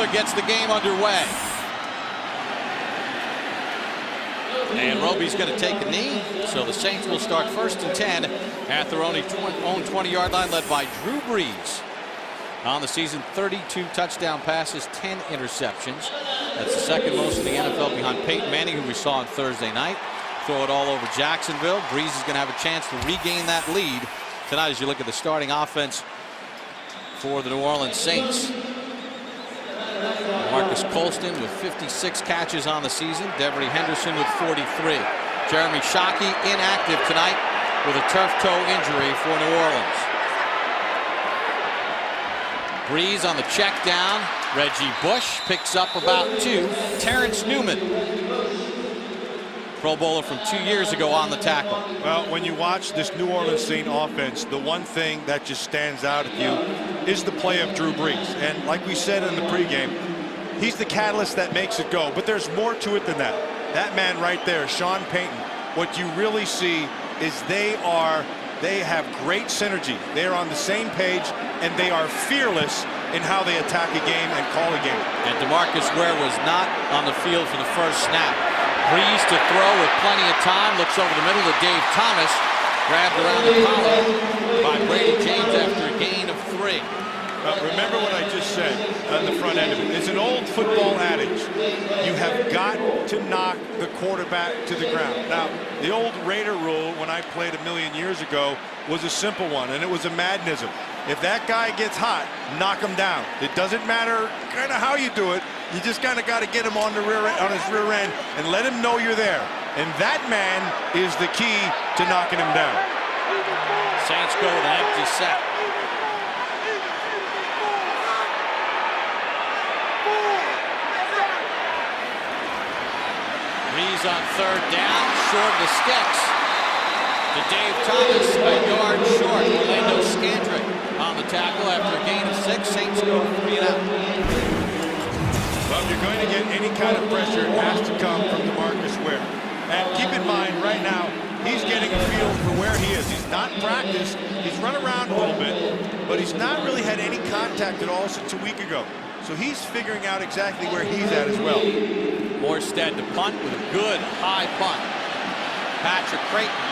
Spiller gets the game underway. And Roby's going to take a knee, so the Saints will start 1st and 10 at their own 20-yard line, led by Drew Brees. On the season, 32 touchdown passes, 10 interceptions. That's the second most in the NFL behind Peyton Manning, who we saw on Thursday night. Throw it all over Jacksonville. Brees is going to have a chance to regain that lead tonight as you look at the starting offense for the New Orleans Saints. Marcus Colston with 56 catches on the season. Devery Henderson with 43. Jeremy Shockey inactive tonight with a turf toe injury for New Orleans. Brees on the check down. Reggie Bush picks up about 2. Terrence Newman, Pro Bowler from 2 years ago, on the tackle. Well, when you watch this New Orleans Saints offense, the one thing that just stands out at you is the play of Drew Brees. And like we said in the pregame, he's the catalyst that makes it go. But there's more to it than that. That man right there, Sean Payton, what you really see is they have great synergy. They're on the same page, and they are fearless in how they attack a game and call a game. And DeMarcus Ware was not on the field for the first snap. Brees to throw with plenty of time. Looks over the middle to Dave Thomas. Grabbed around the collar by Brady James after a gain of 3. Remember what I just said on the front end of it. It's an old football adage. You have got to knock the quarterback to the ground. Now, the old Raider rule when I played a million years ago was a simple one, and it was a madnism. If that guy gets hot, knock him down. It doesn't matter kind of how you do it. You just kind of got to get him on the on his rear end and let him know you're there. And that man is the key to knocking him down. Saints go with an empty set. Brees on 3rd down, short of the sticks to Dave Thomas, a yard short. Orlando Scandrick on the tackle after a gain of 6. Saints go 3 and out. Well, if you're going to get any kind of pressure, it has to come from DeMarcus Ware. And keep in mind, right now, he's getting a feel for where he is. He's not practiced. He's run around a little bit, but he's not really had any contact at all since a week ago. So he's figuring out exactly where he's at as well. Morstead to punt with a good high punt. Patrick Creighton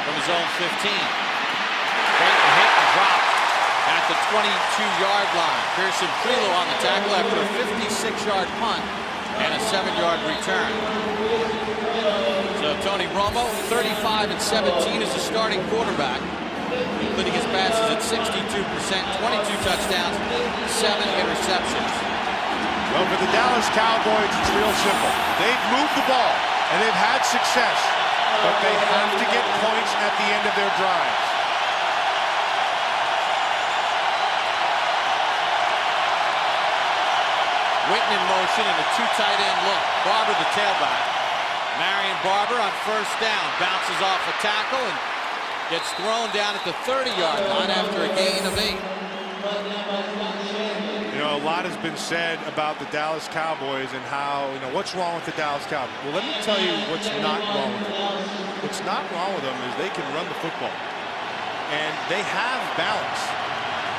from his own 15. Creighton hit and dropped at the 22-yard line. Pearson Prelo on the tackle after a 56-yard punt and a 7-yard return. So Tony Romo, 35 and 17 as a starting quarterback, completing his passes at 62%, 22 touchdowns, 7 interceptions. Well, for the Dallas Cowboys, it's real simple. They've moved the ball, and they've had success, but they have to get points at the end of their drives. Witten in motion in a 2 tight end look. Barber the tailback. Marion Barber on 1st down. Bounces off a tackle and gets thrown down at the 30-yard line after a gain of 8. You know, a lot has been said about the Dallas Cowboys and how, what's wrong with the Dallas Cowboys? Well, let me tell you what's not wrong with them. What's not wrong with them is they can run the football. And they have balance.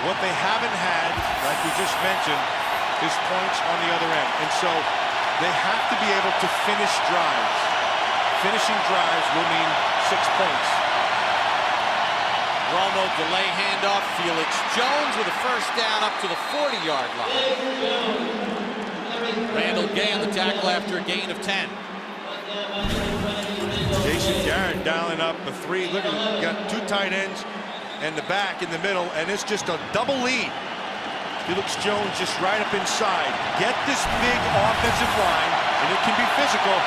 What they haven't had, like we just mentioned, is points on the other end. And so they have to be able to finish drives. Finishing drives will mean 6 points. Romo delay handoff. Felix Jones with a 1st down up to the 40-yard line. Randall Gay on the tackle after a gain of 10. Jason Garrett dialing up a 3. Look at him. Got 2 tight ends and the back in the middle, and it's just a double lead. Felix Jones just right up inside. Get this big offensive line, and it can be physical.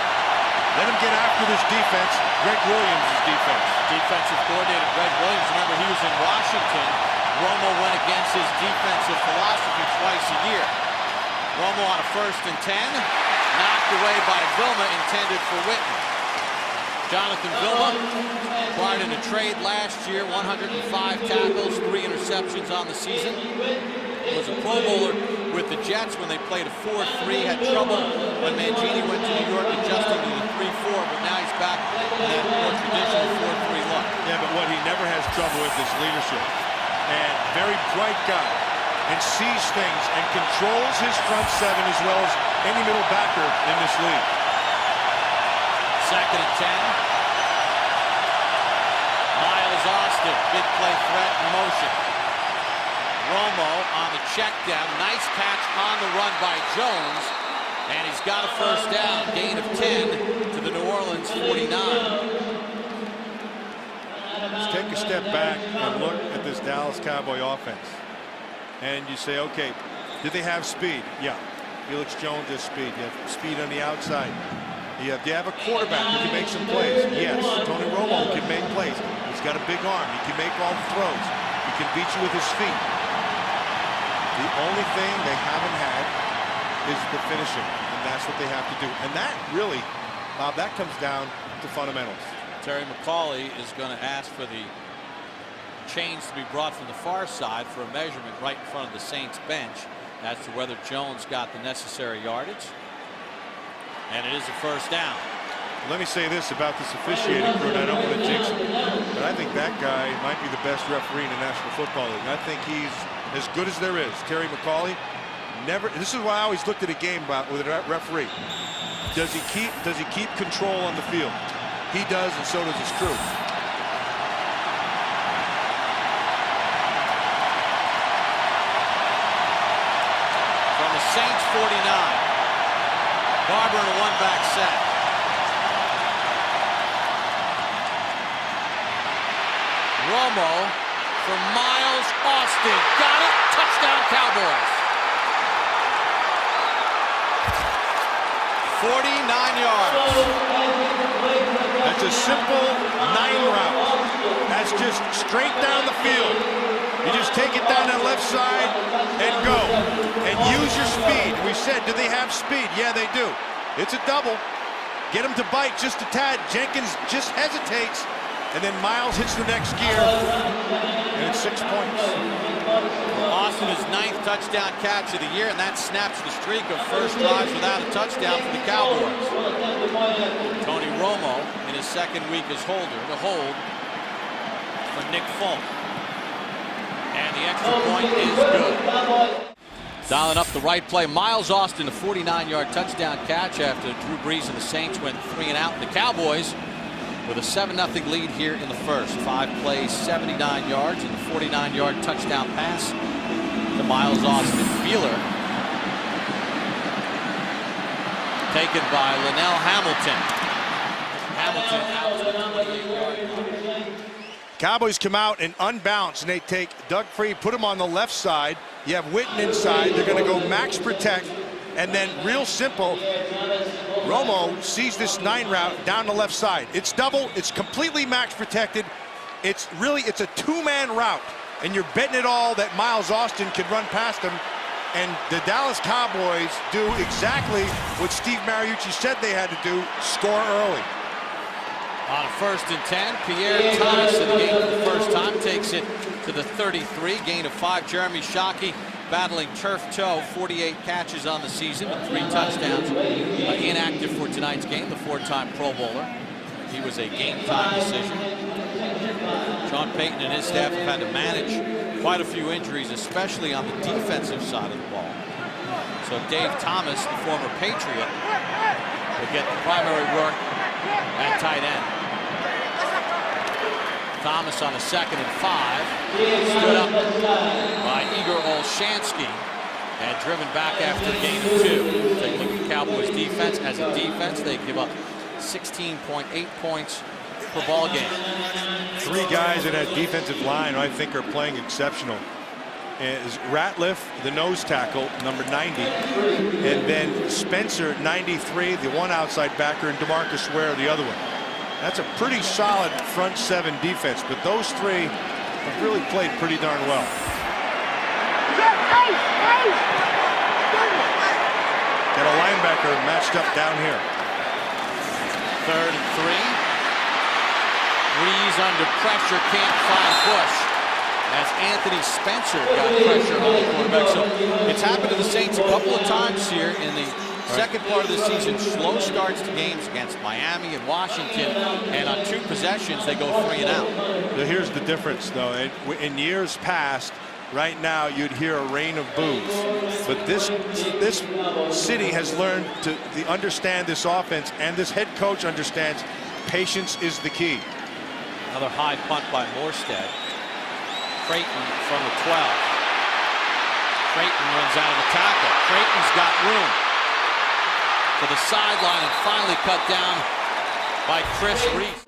Let him get after this defense. Greg Williams' defense. Defensive coordinator Greg Williams. Remember, he was in Washington. Romo went against his defensive philosophy twice a year. Romo on a 1st and 10. Knocked away by Vilma, intended for Witten. Jonathan Vilma, acquired in a trade last year. 105 tackles, 3 interceptions on the season. Was a Pro Bowler with the Jets when they played a 4-3. Had trouble when Mangini went to New York adjusting to the 3-4, but now he's back in that more traditional 4-3 look. Yeah, but what he never has trouble with is leadership. And very bright guy. and sees things and controls his front seven as well as any middle backer in this league. 2nd and 10. Miles Austin, big play threat in motion. Romo on the check down. Nice catch on the run by Jones. And he's got a first down. Gain of 10 to the New Orleans 49. Let's take a step back and look at this Dallas Cowboy offense. And you say, okay, did they have speed? Yeah. Felix Jones has speed. You have speed on the outside. Do you have a quarterback who can make some plays? Yes. Tony Romo can make plays. He's got a big arm. He can make all the throws. He can beat you with his feet. The only thing they haven't had is the finishing, and that's what they have to do. And that really, Bob, that comes down to fundamentals. Terry McAulay is going to ask for the chains to be brought from the far side for a measurement right in front of the Saints bench as to whether Jones got the necessary yardage. And it is a first down. Let me say this about this officiating crew, and I don't want to jinx him, but I think that guy might be the best referee in the National Football League. I think he's as good as there is. Terry McAulay, never. This is why I always looked at a game with a referee. Does he keep control on the field? He does, and so does his crew. From the Saints 49. Barber in a one-back set. Romo for Miles Austin. Got it. Touchdown Cowboys. 49 yards. That's a simple 9 route. That's just straight down the field. You just take it down that left side and go. And use your speed. We said, do they have speed? Yeah, they do. It's a double. Get them to bite just a tad. Jenkins just hesitates. And then Miles hits the next gear. And it's 6 points. Austin, his 9th touchdown catch of the year, and that snaps the streak of first drives without a touchdown for the Cowboys. Tony Romo in his 2nd week as holder to hold for Nick Folk. And the extra point is good. Dialing up the right play. Miles Austin, a 49-yard touchdown catch after Drew Brees and the Saints went 3 and out. The Cowboys with a 7-0 lead here in the first. 5 plays, 79 yards, and the 49-yard touchdown pass to Miles Austin. Wheeler taken by Linnell Hamilton. Hamilton out to the 28-yard line. Cowboys come out and unbounce, and they take Doug Free, put him on the left side. You have Witten inside. They're going to go max protect, and then real simple, Romo sees this 9 route down the left side. It's double. It's completely max protected. It's a 2-man route, and you're betting it all that Miles Austin can run past him. And the Dallas Cowboys do exactly what Steve Mariucci said they had to do: score early. On a 1st and 10, Pierre Thomas in the game for the first time takes it to the 33. Gain of 5. Jeremy Shockey battling turf toe. 48 catches on the season with 3 touchdowns. Inactive for tonight's game, the 4-time Pro Bowler. He was a game-time decision. Sean Payton and his staff have had to manage quite a few injuries, especially on the defensive side of the ball. So Dave Thomas, the former Patriot, will get the primary work at tight end. Thomas on a 2nd and 5. Stood up by Igor Olshansky and driven back after a gain of 2. Take a look at the Cowboys defense. As a defense, they give up 16.8 points per ball game. 3 guys in that defensive line I think are playing exceptional. Is Ratliff, the nose tackle, number 90, and then Spencer, 93, the one outside backer, and DeMarcus Ware, the other one. That's a pretty solid front 7 defense, but those 3 have really played pretty darn well. Got a linebacker matched up down here. 3rd and 3. Brees under pressure, can't find Bush, as Anthony Spencer got pressure on the quarterback. So it's happened to the Saints a couple of times here in the second part of the season. Slow starts to games against Miami and Washington, and on 2 possessions they go 3 and out. Now here's the difference, though. In years past, right now you'd hear a rain of boos. But this city has learned to understand this offense, and this head coach understands patience is the key. Another high punt by Morstead. Creighton from the 12. Creighton runs out of the tackle. Creighton's got room to the sideline and finally cut down by Chris Reese.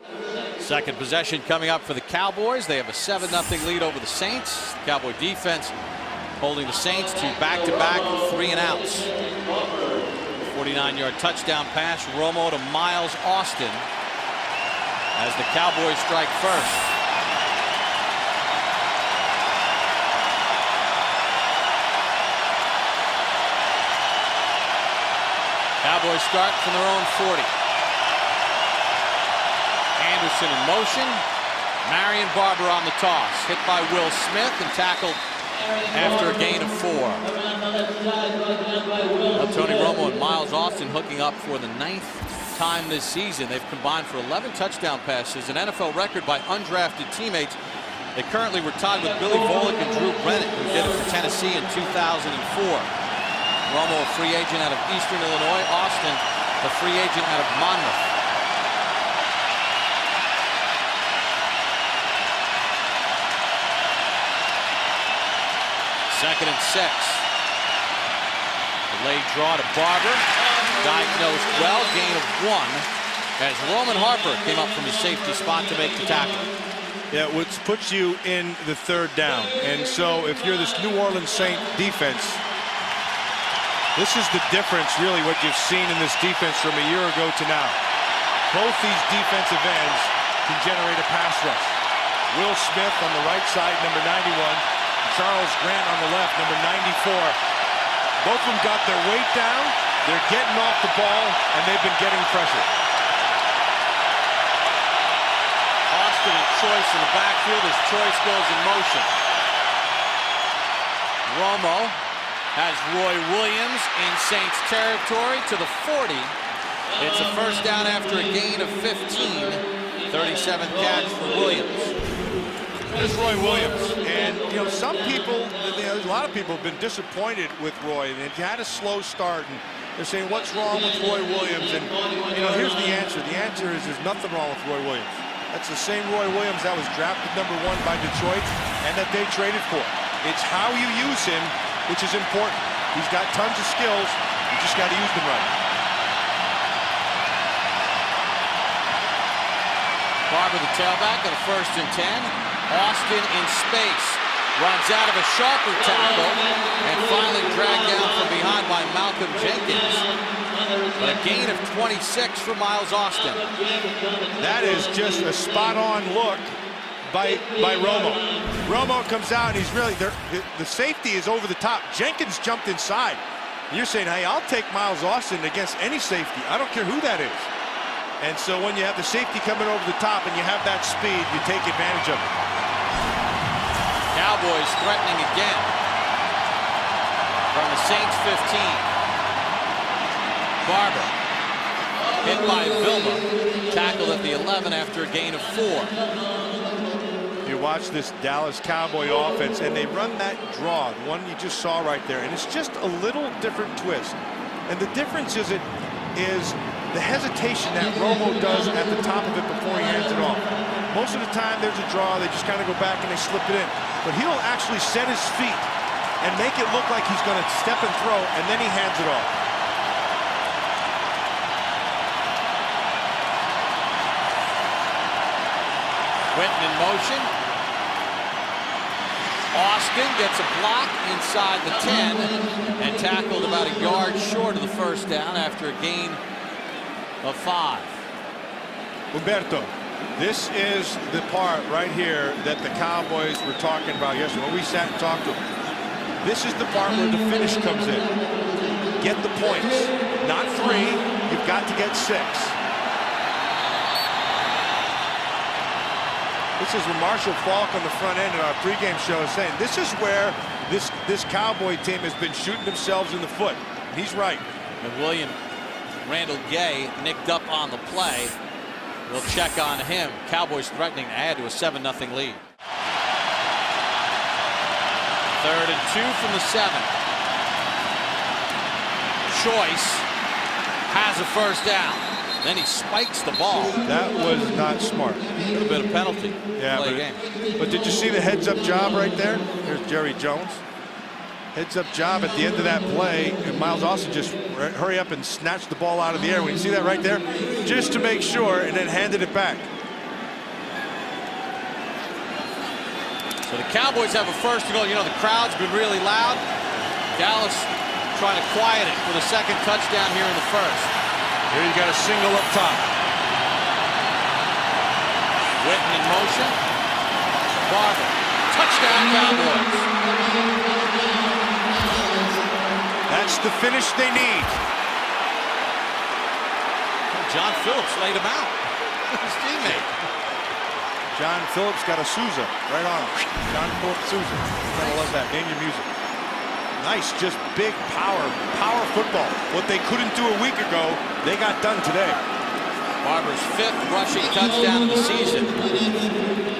Second possession coming up for the Cowboys. They have a 7-0 lead over the Saints. The Cowboy defense holding the Saints to back-to-back 3-and-outs. 49-yard touchdown pass, Romo to Miles Austin as the Cowboys strike first. Cowboys start from their own 40. Anderson in motion. Marion Barber on the toss. Hit by Will Smith and tackled after a gain of 4. Tony Romo and Miles Austin hooking up for the 9th time this season. They've combined for 11 touchdown passes, an NFL record by undrafted teammates. They currently were tied with Billy Volek and Drew Brennan, who did it for Tennessee in 2004. Romo, a free agent out of Eastern Illinois. Austin, the free agent out of Monmouth. Second and 6. Delayed draw to Barber. Diagnosed well. Gain of 1 as Roman Harper came up from his safety spot to make the tackle. Yeah, which puts you in the 3rd down. And so if you're this New Orleans Saint defense, this is the difference, really, what you've seen in this defense from a year ago to now. Both these defensive ends can generate a pass rush. Will Smith on the right side, number 91. Charles Grant on the left, number 94. Both of them got their weight down. They're getting off the ball, and they've been getting pressure. Austin and Choice in the backfield as Choice goes in motion. Romo has Roy Williams in Saints territory to the 40. It's a first down after a gain of 15. 37th catch for Williams. There's Roy Williams, and you know, some people, a lot of people have been disappointed with Roy, and he had a slow start, and they're saying, what's wrong with Roy Williams? And you know, here's the answer. The answer is there's nothing wrong with Roy Williams. That's the same Roy Williams that was drafted number 1 by Detroit and that they traded for. It's how you use him which is important. He's got tons of skills. You just got to use them right. Barber, the tailback, on a 1st and 10. Austin in space. Runs out of a sharper tackle and finally dragged down from behind by Malcolm Jenkins. But a gain of 26 for Miles Austin. That is just a spot-on look by Romo. Romo comes out, and he's really there. The safety is over the top. Jenkins jumped inside. You're saying, hey, I'll take Miles Austin against any safety. I don't care who that is. And so when you have the safety coming over the top and you have that speed, you take advantage of it. Cowboys threatening again from the Saints 15. Barber hit by Vilma, tackled at the 11 after a gain of 4. You watch this Dallas Cowboy offense, and they run that draw, the one you just saw right there, and it's just a little different twist. And the difference is the hesitation that Romo does at the top of it before he hands it off. Most of the time there's a draw, they just kind of go back and they slip it in. But he'll actually set his feet and make it look like he's going to step and throw, and then he hands it off. Quentin in motion. Austin gets a block inside the 10 and tackled about a yard short of the first down after a gain of 5. Humberto, this is the part right here that the Cowboys were talking about yesterday when we sat and talked to them. This is the part where the finish comes in. Get the points. Not 3, you've got to get 6. This is what Marshall Falk on the front end in our pregame show is saying. This is where this Cowboy team has been shooting themselves in the foot. He's right. And William Randall Gay nicked up on the play. We'll check on him. Cowboys threatening to add to a 7-0 lead. 3rd and 2 from the 7. Choice has a first down. Then he spikes the ball. That was not smart. A little bit of penalty. Yeah, but did you see the heads-up job right there? Here's Jerry Jones. Heads-up job at the end of that play, and Miles Austin just hurry up and snatched the ball out of the air. When you see that right there, just to make sure, and then handed it back. So the Cowboys have a first goal. You know, the crowd's been really loud. Dallas trying to quiet it for the second touchdown here in the first. Here you got a single up top. Witten in motion. Barber. Touchdown Cowboys. That's the finish they need. John Phillips laid him out. His teammate. John Phillips got a Sousa right on him. John Phillips Sousa. I love that. Name your music. Nice, just big power football. What they couldn't do a week ago, they got done today. Barber's 5th rushing touchdown of the season.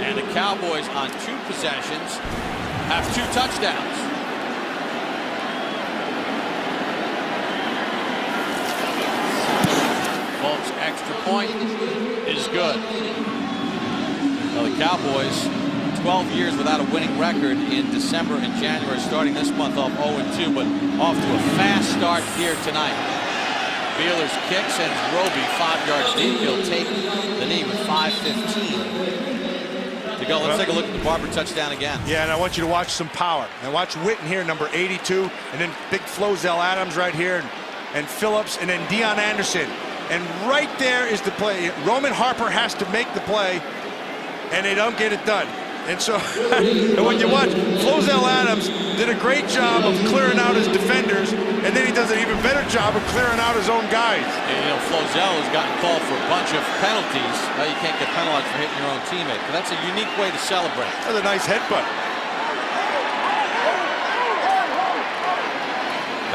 And the Cowboys on 2 possessions have 2 touchdowns. Phillips' extra point is good. Well, the Cowboys, 12 years without a winning record in December and January, starting this month off 0-2, but off to a fast start here tonight. Beeler's kick sends Roby 5 yards deep. He'll take the knee with 5:15 to go. Let's take a look at the Barber touchdown again. Yeah, and I want you to watch some power. And watch Witten here, number 82, and then big Flozell Adams right here, and Phillips, and then Deion Anderson. And right there is the play. Roman Harper has to make the play, and they don't get it done. And so, and when you watch, Flozell Adams did a great job of clearing out his defenders, and then he does an even better job of clearing out his own guys. And, you know, Flozell has gotten called for a bunch of penalties. You can't get penalized for hitting your own teammate. But that's a unique way to celebrate. That's a nice headbutt.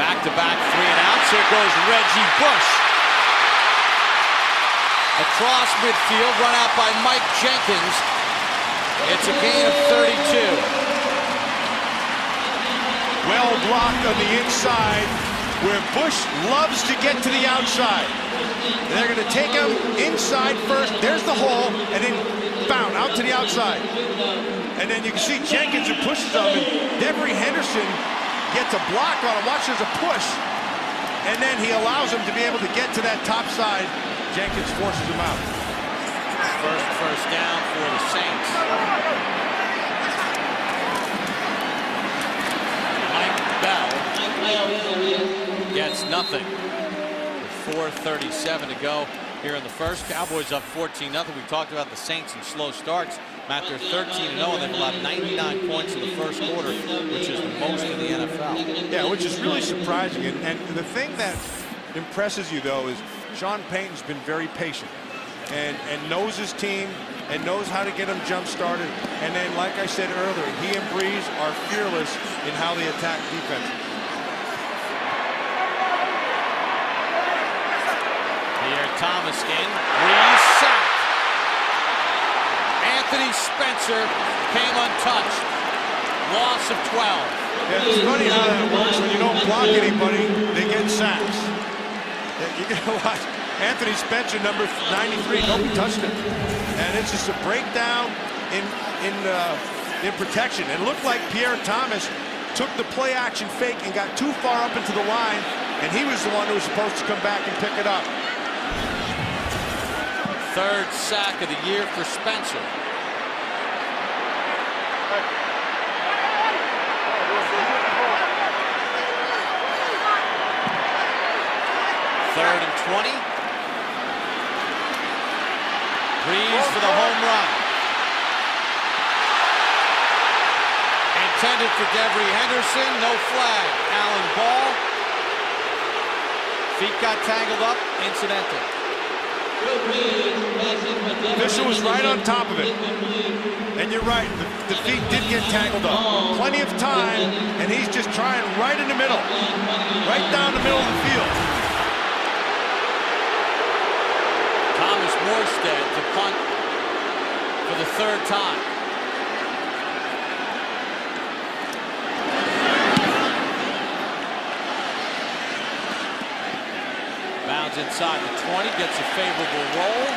Back-to-back 3 and outs. Here goes Reggie Bush. Across midfield, run out by Mike Jenkins. It's a gain of 32. Well blocked on the inside, where Bush loves to get to the outside. They're going to take him inside first. There's the hole, and then bound out to the outside. And then you can see Jenkins who pushes him, and Devery Henderson gets a block on him. Watch, there's a push. And then he allows him to be able to get to that top side. Jenkins forces him out. First down for the Saints. Mike Bell gets nothing. With 4:37 to go here in the first. Cowboys up 14-0. We talked about the Saints and slow starts. Matt, they're 13-0, and they've allowed 99 points in the first quarter, which is the most in the NFL. Yeah, which is really surprising. And the thing that impresses you, though, is Sean Payton's been very patient and knows his team and knows how to get them jump-started. And then, like I said earlier, he and Breeze are fearless in how they attack defense. Pierre Thomas in. Breeze sacked. Anthony Spencer came untouched. Loss of 12. Yeah, it's funny how that works. When you don't block anybody, they get sacks. You gotta watch Anthony Spencer, number 93. Nobody touched him, and it's just a breakdown in protection. It looked like Pierre Thomas took the play-action fake and got too far up into the line, and he was the one who was supposed to come back and pick it up. 3rd sack of the year for Spencer. Third and 20. Breeze for the home run. Intended for Devery Henderson. No flag. Allen Ball. Feet got tangled up. Incidental. Official was right on top of it. And you're right, the feet did get tangled up. Plenty of time, and he's just trying right in the middle. Right down the middle of the field. Thomas Morstead to punt for the 3rd time. inside the 20, gets a favorable roll.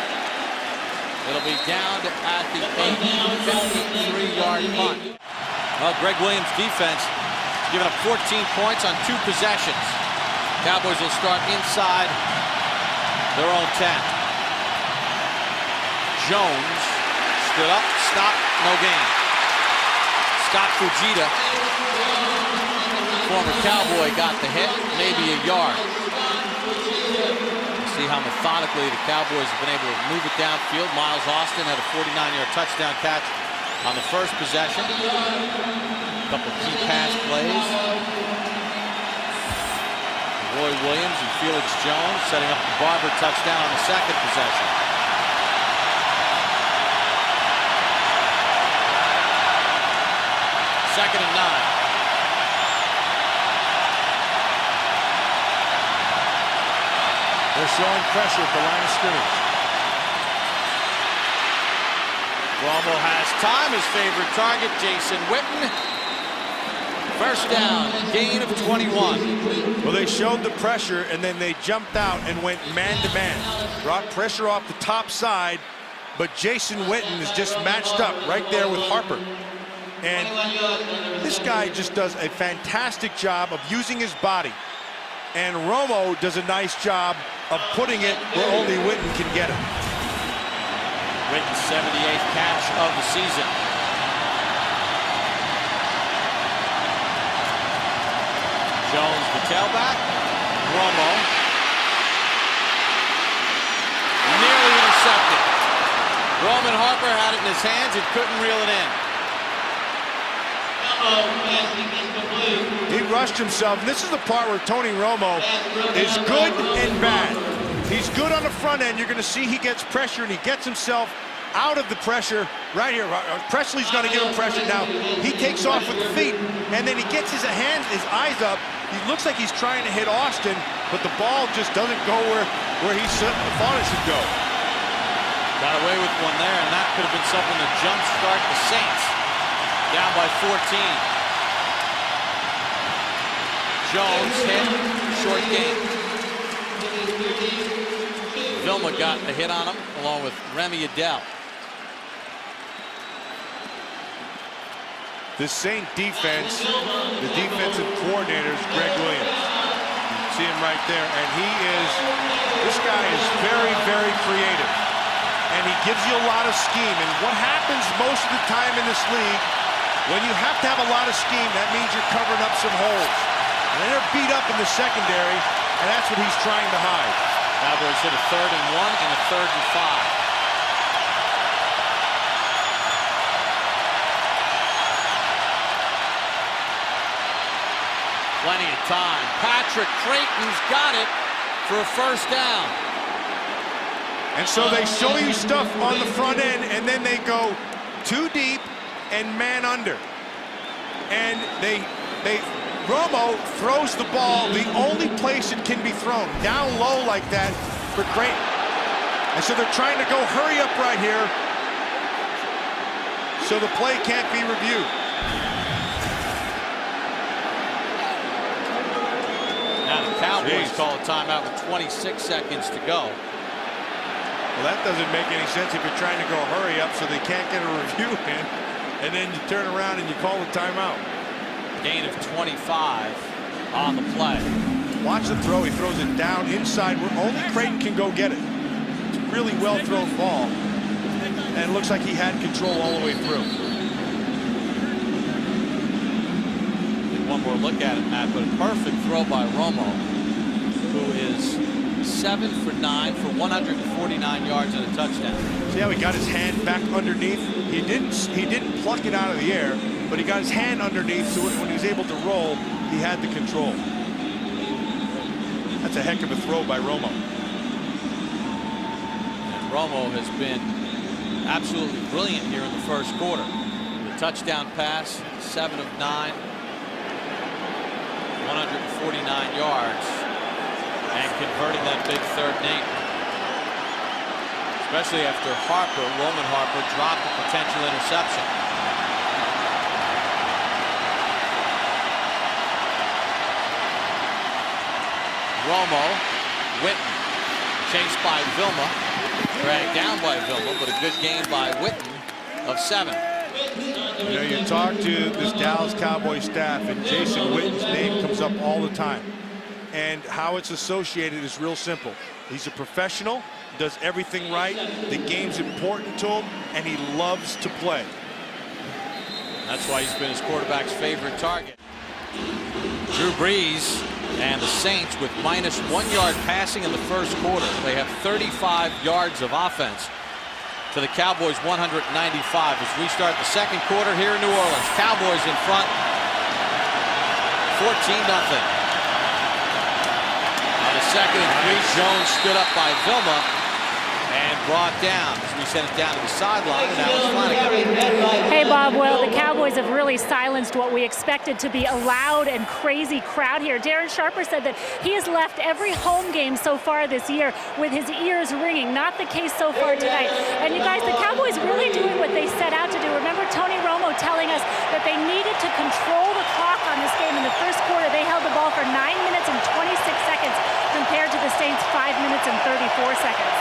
It'll be down at the 53-yard punt. Well, Greg Williams' defense giving up 14 points on 2 possessions. Cowboys will start inside their own 10. Jones stood up, stopped, no gain. Scott Fujita, former Cowboy, got the hit, maybe a yard. See how methodically the Cowboys have been able to move it downfield. Miles Austin had a 49-yard touchdown catch on the first possession. A couple key pass plays. Roy Williams and Felix Jones setting up the Barber touchdown on the second possession. Second and 9. They're showing pressure at the line of scrimmage. Romo has time. His favorite target, Jason Witten. First down, gain of 21. Well, they showed the pressure, and then they jumped out and went man-to-man. Brought pressure off the top side, but Jason Witten is just matched up right there with Harper. And this guy just does a fantastic job of using his body. And Romo does a nice job of putting it where only Witten can get it. Witten's 78th catch of the season. Jones, the tailback. Romo. Nearly intercepted. Roman Harper had it in his hands and couldn't reel it in. He rushed himself. And this is the part where Tony Romo is good and bad. He's good on the front end. You're going to see he gets pressure, and he gets himself out of the pressure right here. Presley's going to give him pressure now. He takes off with the feet, and then he gets his eyes up. He looks like he's trying to hit Austin, but the ball just doesn't go where he thought it should go. Got away with one there, and that could have been something to jumpstart the Saints. Down by 14. Jones hit, short gain. Vilma got the hit on him, along with Remy Adele. The Saint defense, the defensive coordinator is Greg Williams. You see him right there, and this guy is very, very creative. And he gives you a lot of scheme. And what happens most of the time in this league, when you have to have a lot of scheme, that means you're covering up some holes. And they're beat up in the secondary, and that's what he's trying to hide. Cowboys hit a 3rd and 1 and a 3rd and 5. Plenty of time. Patrick Creighton's got it for a first down. And so they show you stuff on the front end, and then they go too deep and man under. And Romo throws the ball the only place it can be thrown, down low like that for Creighton. And so they're trying to go hurry up right here so the play can't be reviewed. Now the Cowboys call a timeout with 26 seconds to go. Well, that doesn't make any sense if you're trying to go hurry up so they can't get a review in, and then you turn around and you call a timeout. Gain of 25 on the play. Watch the throw. He throws it down inside where only Creighton can go get it. It's a really well thrown ball, and it looks like he had control all the way through. One more look at it, Matt, but a perfect throw by Romo, who is 7 for 9 for 149 yards and a touchdown. See how he got his hand back underneath? He didn't pluck it out of the air, but he got his hand underneath, so when he was able to roll, he had the control. That's a heck of a throw by Romo. And Romo has been absolutely brilliant here in the first quarter. The touchdown pass, 7 of 9, 149 yards. And converting that big 3rd and 8. Especially after Roman Harper dropped a potential interception. Romo, Witten, Chased by Vilma. Dragged down by Vilma, but a good gain by Witten of 7. You know, you talk to this Dallas Cowboys staff, and Jason Witten's name comes up all the time. And how it's associated is real simple. He's a professional, does everything right. The game's important to him, and he loves to play. That's why he's been his quarterback's favorite target. Drew Brees and the Saints with -1 yard passing in the first quarter. They have 35 yards of offense to the Cowboys 195 as we start the second quarter here in New Orleans. Cowboys in front 14-0. On the second and 3, Jones stood up by Vilma and brought down as we sent it down to the sideline, and that was Flanagan. Hey Bob, well the Cowboys have really silenced what we expected to be a loud and crazy crowd here. Darren Sharper said that he has left every home game so far this year with his ears ringing. Not the case so far tonight. And you guys, the Cowboys really doing what they set out to do. Remember Tony Romo telling us that they needed to control the clock on this game. In the first quarter, they held the ball for 9 minutes and 26 seconds compared to the Saints' 5 minutes and 34 seconds.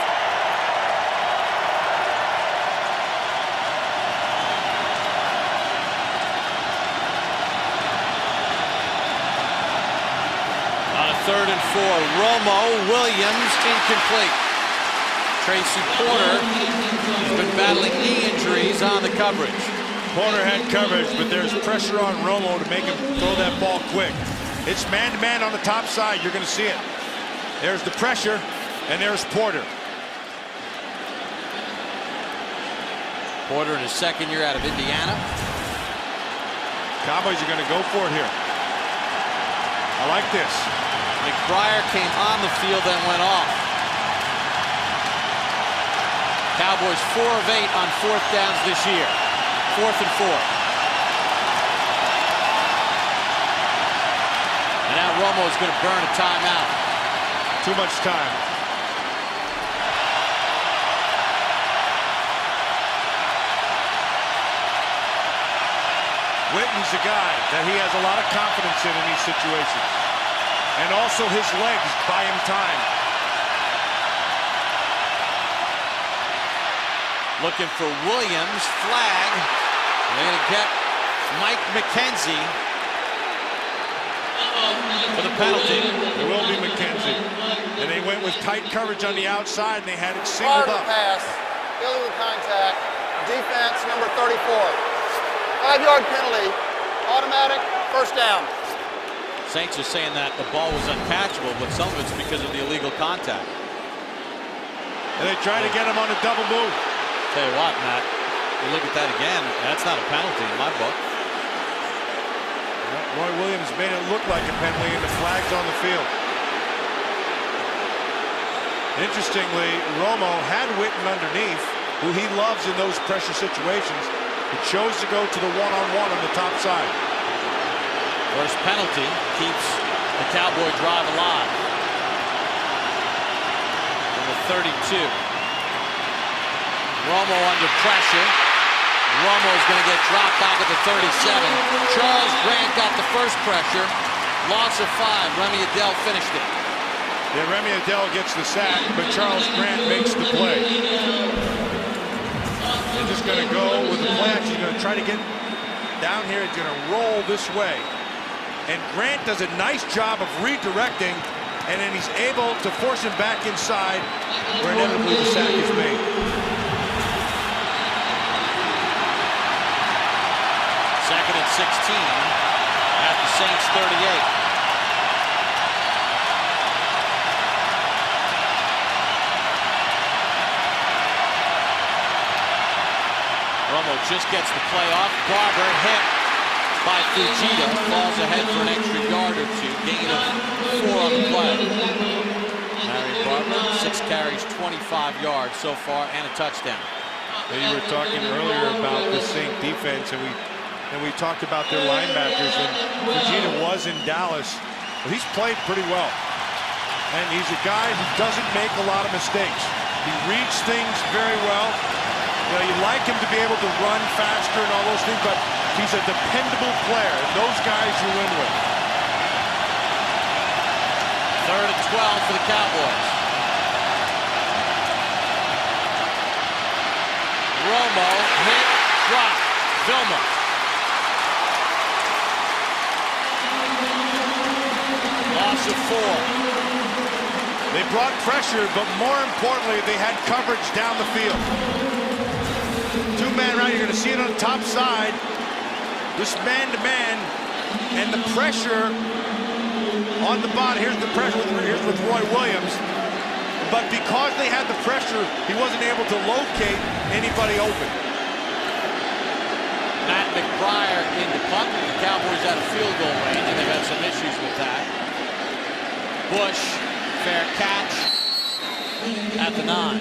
Third and 4, Romo, Williams, incomplete. Tracy Porter has been battling knee injuries on the coverage. Porter had coverage, but there's pressure on Romo to make him throw that ball quick. It's man-to-man on the top side. You're going to see it. There's the pressure, and there's Porter. Porter in his second year out of Indiana. Cowboys are going to go for it here. I like this. McBriar came on the field and went off. Cowboys 4 of 8 on 4th downs this year. 4th and 4. And now Romo's going to burn a timeout. Too much time. Witten's a guy that he has a lot of confidence in these situations. And also his legs buy him time. Looking for Williams, flag. They're going to get Mike McKenzie for the penalty. It will be McKenzie. And they went with tight coverage on the outside, and they had it singled up. Pass, illegal contact, defense number 34. 5-yard penalty, automatic, first down. Saints are saying that the ball was uncatchable, but some of it's because of the illegal contact. And they try to get him on a double move. Tell you what, Matt, you look at that again, that's not a penalty in my book. Roy Williams made it look like a penalty, and the flag's on the field. Interestingly, Romo had Witten underneath, who he loves in those pressure situations, but chose to go to the one-on-one on the top side. First penalty keeps the Cowboy drive alive. Number 32. Romo under pressure. Romo's going to get dropped back at the 37. Charles Grant got the first pressure. Loss of 5. Remy Adele finished it. Yeah, Remy Adele gets the sack, but Charles Grant makes the play. They're just going to go with the play action. He's going to try to get down here. He's going to roll this way. And Grant does a nice job of redirecting, and then he's able to force him back inside where inevitably the sack is made. Second and 16 at the Saints 38. Romo just gets the play off. Barber hit by Fujita, falls ahead for an extra yard or 2, gain of 4 on the play. Larry Barber, 6 carries, 25 yards so far, and a touchdown. You were talking earlier about the Saint defense, and we talked about their linebackers, and Fujita was in Dallas, but he's played pretty well. And he's a guy who doesn't make a lot of mistakes. He reads things very well. You know, you like him to be able to run faster and all those things, but he's a dependable player, and those guys you win with. 3rd and 12 for the Cowboys. Romo, hit, drop. Vilma. Loss of 4. They brought pressure, but more importantly, they had coverage down the field. Two-man route, you're going to see it on the top side. This man-to-man, and the pressure on the bottom. Here's the pressure with Roy Williams. But because they had the pressure, he wasn't able to locate anybody open. Matt McBriar in the punt. The Cowboys out of field goal range, and they've had some issues with that. Bush, fair catch at the 9.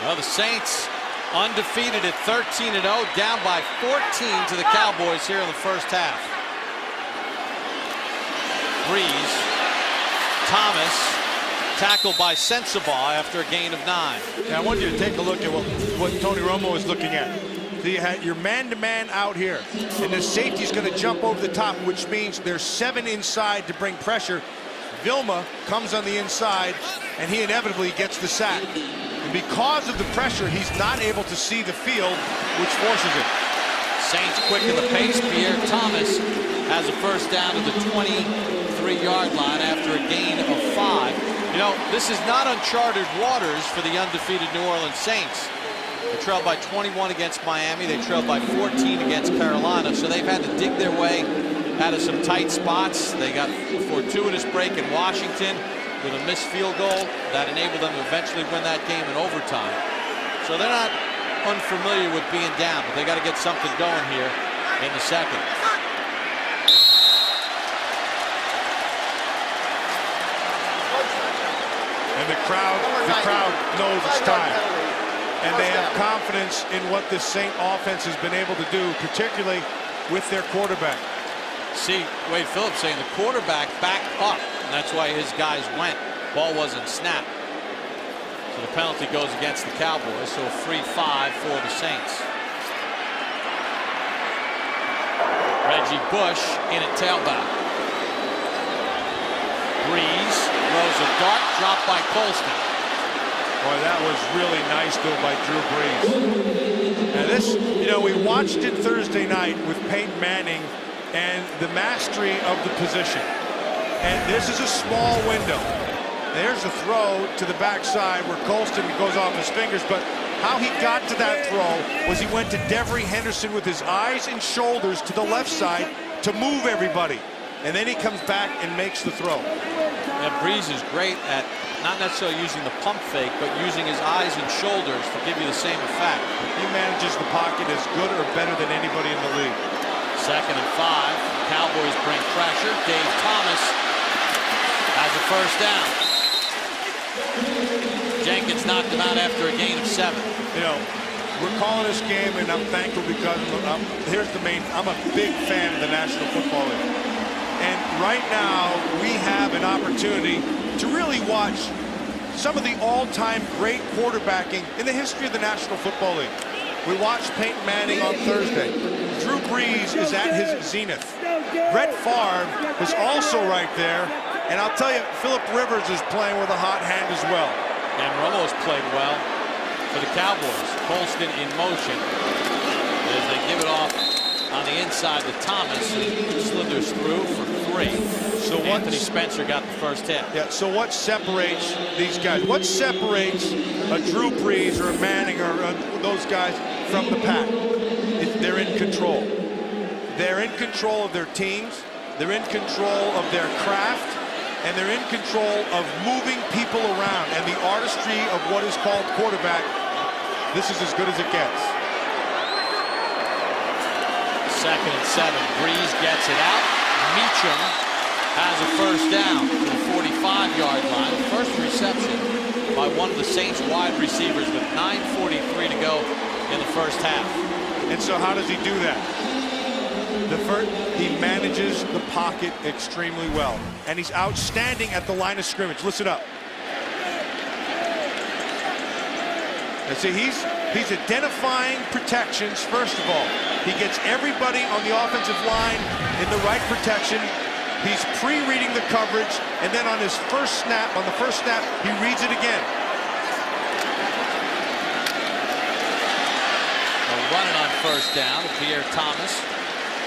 Well, the Saints undefeated at 13-0, down by 14 to the Cowboys here in the first half. Breeze, Thomas, tackled by Sensabaugh after a gain of 9. Now, I want you to take a look at what Tony Romo is looking at. So you had your man-to-man out here, and the safety's going to jump over the top, which means there's 7 inside to bring pressure. Vilma comes on the inside, and he inevitably gets the sack. And because of the pressure, he's not able to see the field, which forces it. Saints quicken the pace. Pierre Thomas has a first down to the 23-yard line after a gain of 5. You know, this is not uncharted waters for the undefeated New Orleans Saints. They trailed by 21 against Miami. They trailed by 14 against Carolina. So they've had to dig their way out of some tight spots. They got a fortuitous break in Washington with a missed field goal that enabled them to eventually win that game in overtime. So they're not unfamiliar with being down, but they got to get something going here in the second. And the crowd knows it's time. And they have confidence in what this Saint offense has been able to do, particularly with their quarterback. See, Wade Phillips saying the quarterback backed up, and that's why his guys went. Ball wasn't snapped. So the penalty goes against the Cowboys, so a free 5 for the Saints. Reggie Bush in at tailback. Breeze throws a dart, dropped by Colston. Boy, that was really nice, though, by Drew Brees. Now this, you know, we watched it Thursday night with Peyton Manning and the mastery of the position. And this is a small window. There's a throw to the backside where Colston goes off his fingers, but how he got to that throw was he went to Devery Henderson with his eyes and shoulders to the left side to move everybody. And then he comes back and makes the throw. Now, Breeze is great at not necessarily using the pump fake, but using his eyes and shoulders to give you the same effect. He manages the pocket as good or better than anybody in the league. 2nd and 5. Cowboys bring pressure. Dave Thomas has a first down. Jenkins knocked him out after a gain of 7. You know, we're calling this game, and I'm thankful because here's the main. I'm a big fan of the National Football League. And right now, we have an opportunity to really watch some of the all-time great quarterbacking in the history of the National Football League. We watched Peyton Manning on Thursday. Drew Brees is at his zenith. Brett Favre is also right there. And I'll tell you, Phillip Rivers is playing with a hot hand as well. And Romo's played well for the Cowboys. Colston in motion as they give it off on the inside to Thomas, who slithers through for 3. So Anthony Spencer got the first hit. Yeah, so what separates these guys? What separates a Drew Brees or a Manning or those guys from the pack? They're in control. They're in control of their teams. They're in control of their craft. And they're in control of moving people around. And the artistry of what is called quarterback, this is as good as it gets. 2nd and 7. Breeze gets it out. Meacham has a first down to the 45-yard line. First reception by one of the Saints wide receivers with 9:43 to go in the first half. And so how does he do that? He manages the pocket extremely well. And he's outstanding at the line of scrimmage. Listen up. And see, he's identifying protections, first of all. He gets everybody on the offensive line in the right protection. He's pre-reading the coverage, and then on his first snap, he reads it again. first down. Pierre Thomas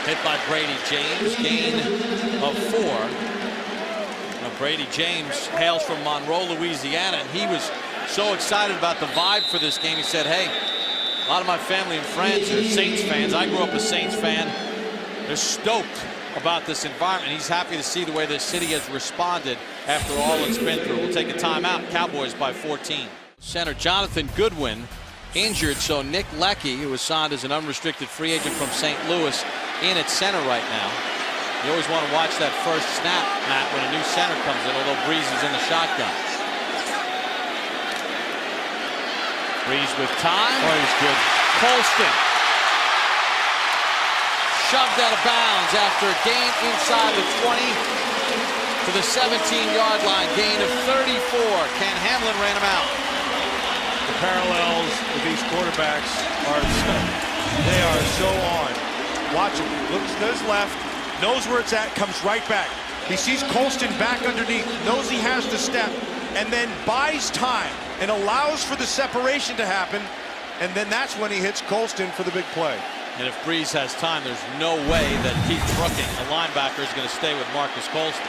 hit by Brady James. Gain of 4. Now, Brady James hails from Monroe, Louisiana, and he was so excited about the vibe for this game. He said, hey, a lot of my family and friends are Saints fans. I grew up a Saints fan. They're stoked about this environment. He's happy to see the way the city has responded after all it's been through. We'll take a timeout. Cowboys by 14. Center Jonathan Goodwin injured, so Nick Leckie, who was signed as an unrestricted free agent from St. Louis, in at center right now. You always want to watch that first snap, Matt, when a new center comes in, although Breeze is in the shotgun. Breeze with time. Oh, he's good. Colston shoved out of bounds after a gain inside the 20 to the 17-yard line. Gain of 34. Ken Hamlin ran him out. The parallels with these quarterbacks are they are so on. Watch him. Looks to his left, knows where it's at, comes right back. He sees Colston back underneath, knows he has to step, and then buys time and allows for the separation to happen, and then that's when he hits Colston for the big play. And if Breeze has time, there's no way that Keith Brooking, a linebacker, is going to stay with Marcus Colston.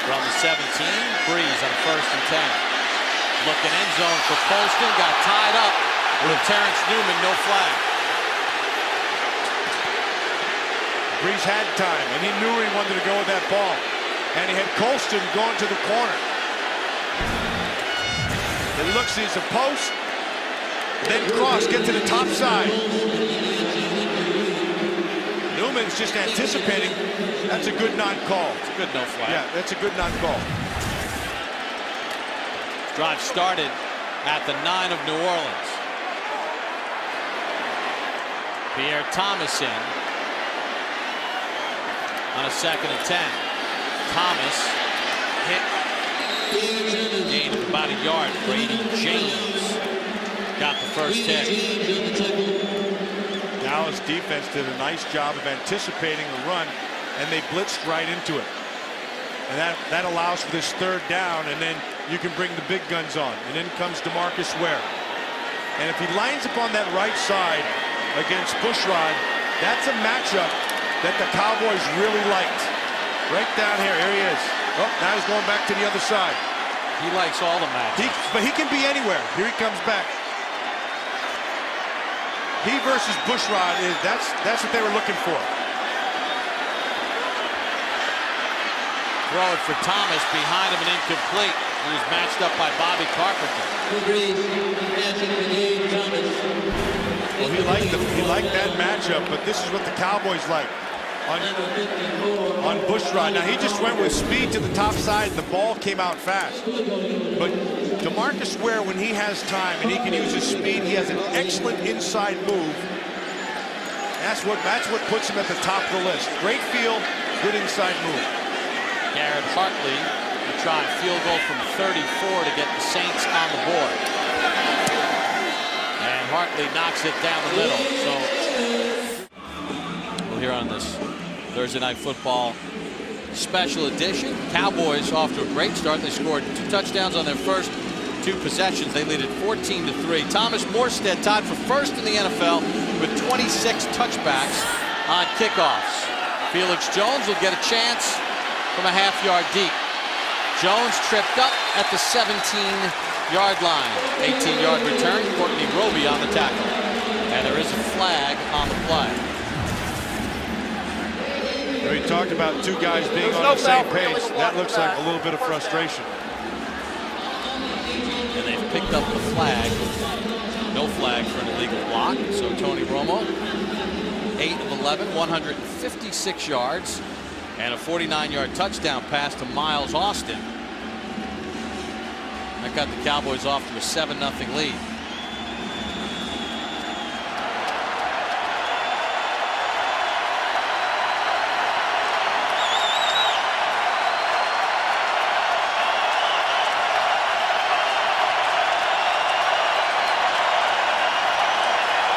From the 17, Breeze on 1st and 10. Looking end zone for Colston, got tied up with Terrence Newman, no flag. Breeze had time, and he knew he wanted to go with that ball. And he had Colston going to the corner. It looks, he's a post, then cross, get to the top side. Newman's just anticipating. That's a good non-call. It's a good no flag. Yeah, that's a good non-call. Drive started at the 9 of New Orleans. Pierre Thomas in on a 2nd and 10. Thomas hit. Gain of about a yard. Brady James got the first hit. Dallas defense did a nice job of anticipating the run, and they blitzed right into it. And that allows for this 3rd down, and then you can bring the big guns on. And in comes DeMarcus Ware. And if he lines up on that right side against Bushrod, that's a matchup that the Cowboys really liked. Right down here he is. Oh, now he's going back to the other side. He likes all the matches. But he can be anywhere. Here he comes back. He versus Bushrod is that's what they were looking for. Throw it for Thomas, behind him and incomplete. He was matched up by Bobby Carpenter. Well, he liked that matchup, but this is what the Cowboys like on Bushrod. Now he just went with speed to the top side, and the ball came out fast. But DeMarcus Ware, when he has time and he can use his speed, he has an excellent inside move. That's what puts him at the top of the list. Great feel, good inside move. Garrett Hartley will try a field goal from 34 to get the Saints on the board. And Hartley knocks it down the middle. So we'll hear on this Thursday Night Football special edition. Cowboys off to a great start. They scored 2 touchdowns on their first 2 possessions. They lead it 14-3. Thomas Morstead tied for 1st in the NFL with 26 touchbacks on kickoffs. Felix Jones will get a chance from a half-yard deep. Jones tripped up at the 17-yard line. 18-yard return. Courtney Roby on the tackle. And there is a flag on the play. We talked about 2 guys being on the same page. That looks like a little bit of frustration. And they've picked up the flag. No flag for an illegal block. So Tony Romo, 8 of 11, 156 yards. And a 49-yard touchdown pass to Miles Austin. That got the Cowboys off to a 7-0 lead.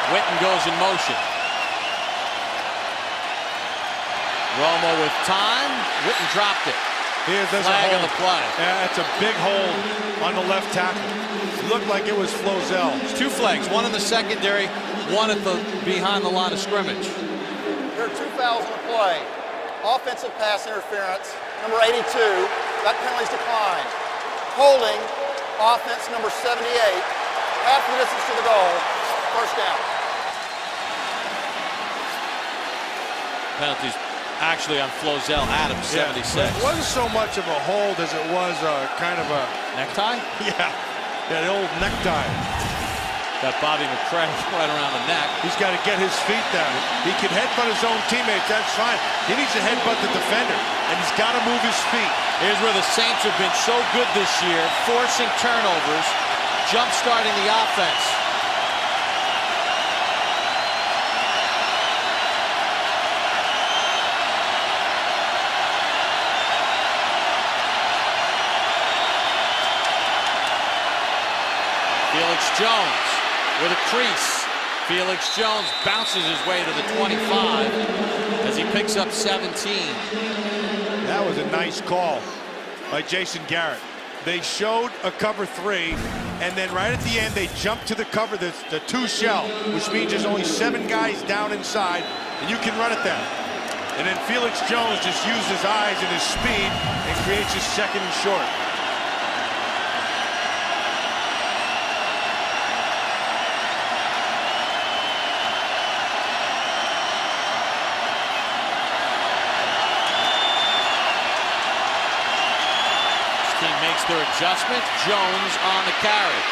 Witten goes in motion. Romo with time. Witten dropped it. Flag on the play. Yeah, that's a big hold on the left tackle. It looked like it was Flozell. It's 2 flags, one in the secondary, one at the behind the line of scrimmage. There are 2 fouls on the play. Offensive pass interference, number 82. That penalty's declined. Holding, offense number 78. Half the distance to the goal. First down. Penalties actually on Flozell Adams, 76. It wasn't so much of a hold as it was kind of a necktie. Yeah, that old necktie. Got Bobby McCray right around the neck. He's got to get his feet down. He can headbutt his own teammates, that's fine. He needs to headbutt the defender, and he's got to move his feet. Here's where the Saints have been so good this year, forcing turnovers, jump-starting the offense. Felix Jones with a crease. Felix Jones bounces his way to the 25 as he picks up 17. That was a nice call by Jason Garrett. They showed a cover 3, and then right at the end they jumped to the cover, the 2 shell, which means there's only 7 guys down inside, and you can run it there. And then Felix Jones just used his eyes and his speed and creates his 2nd and short. Their adjustment, Jones on the carry.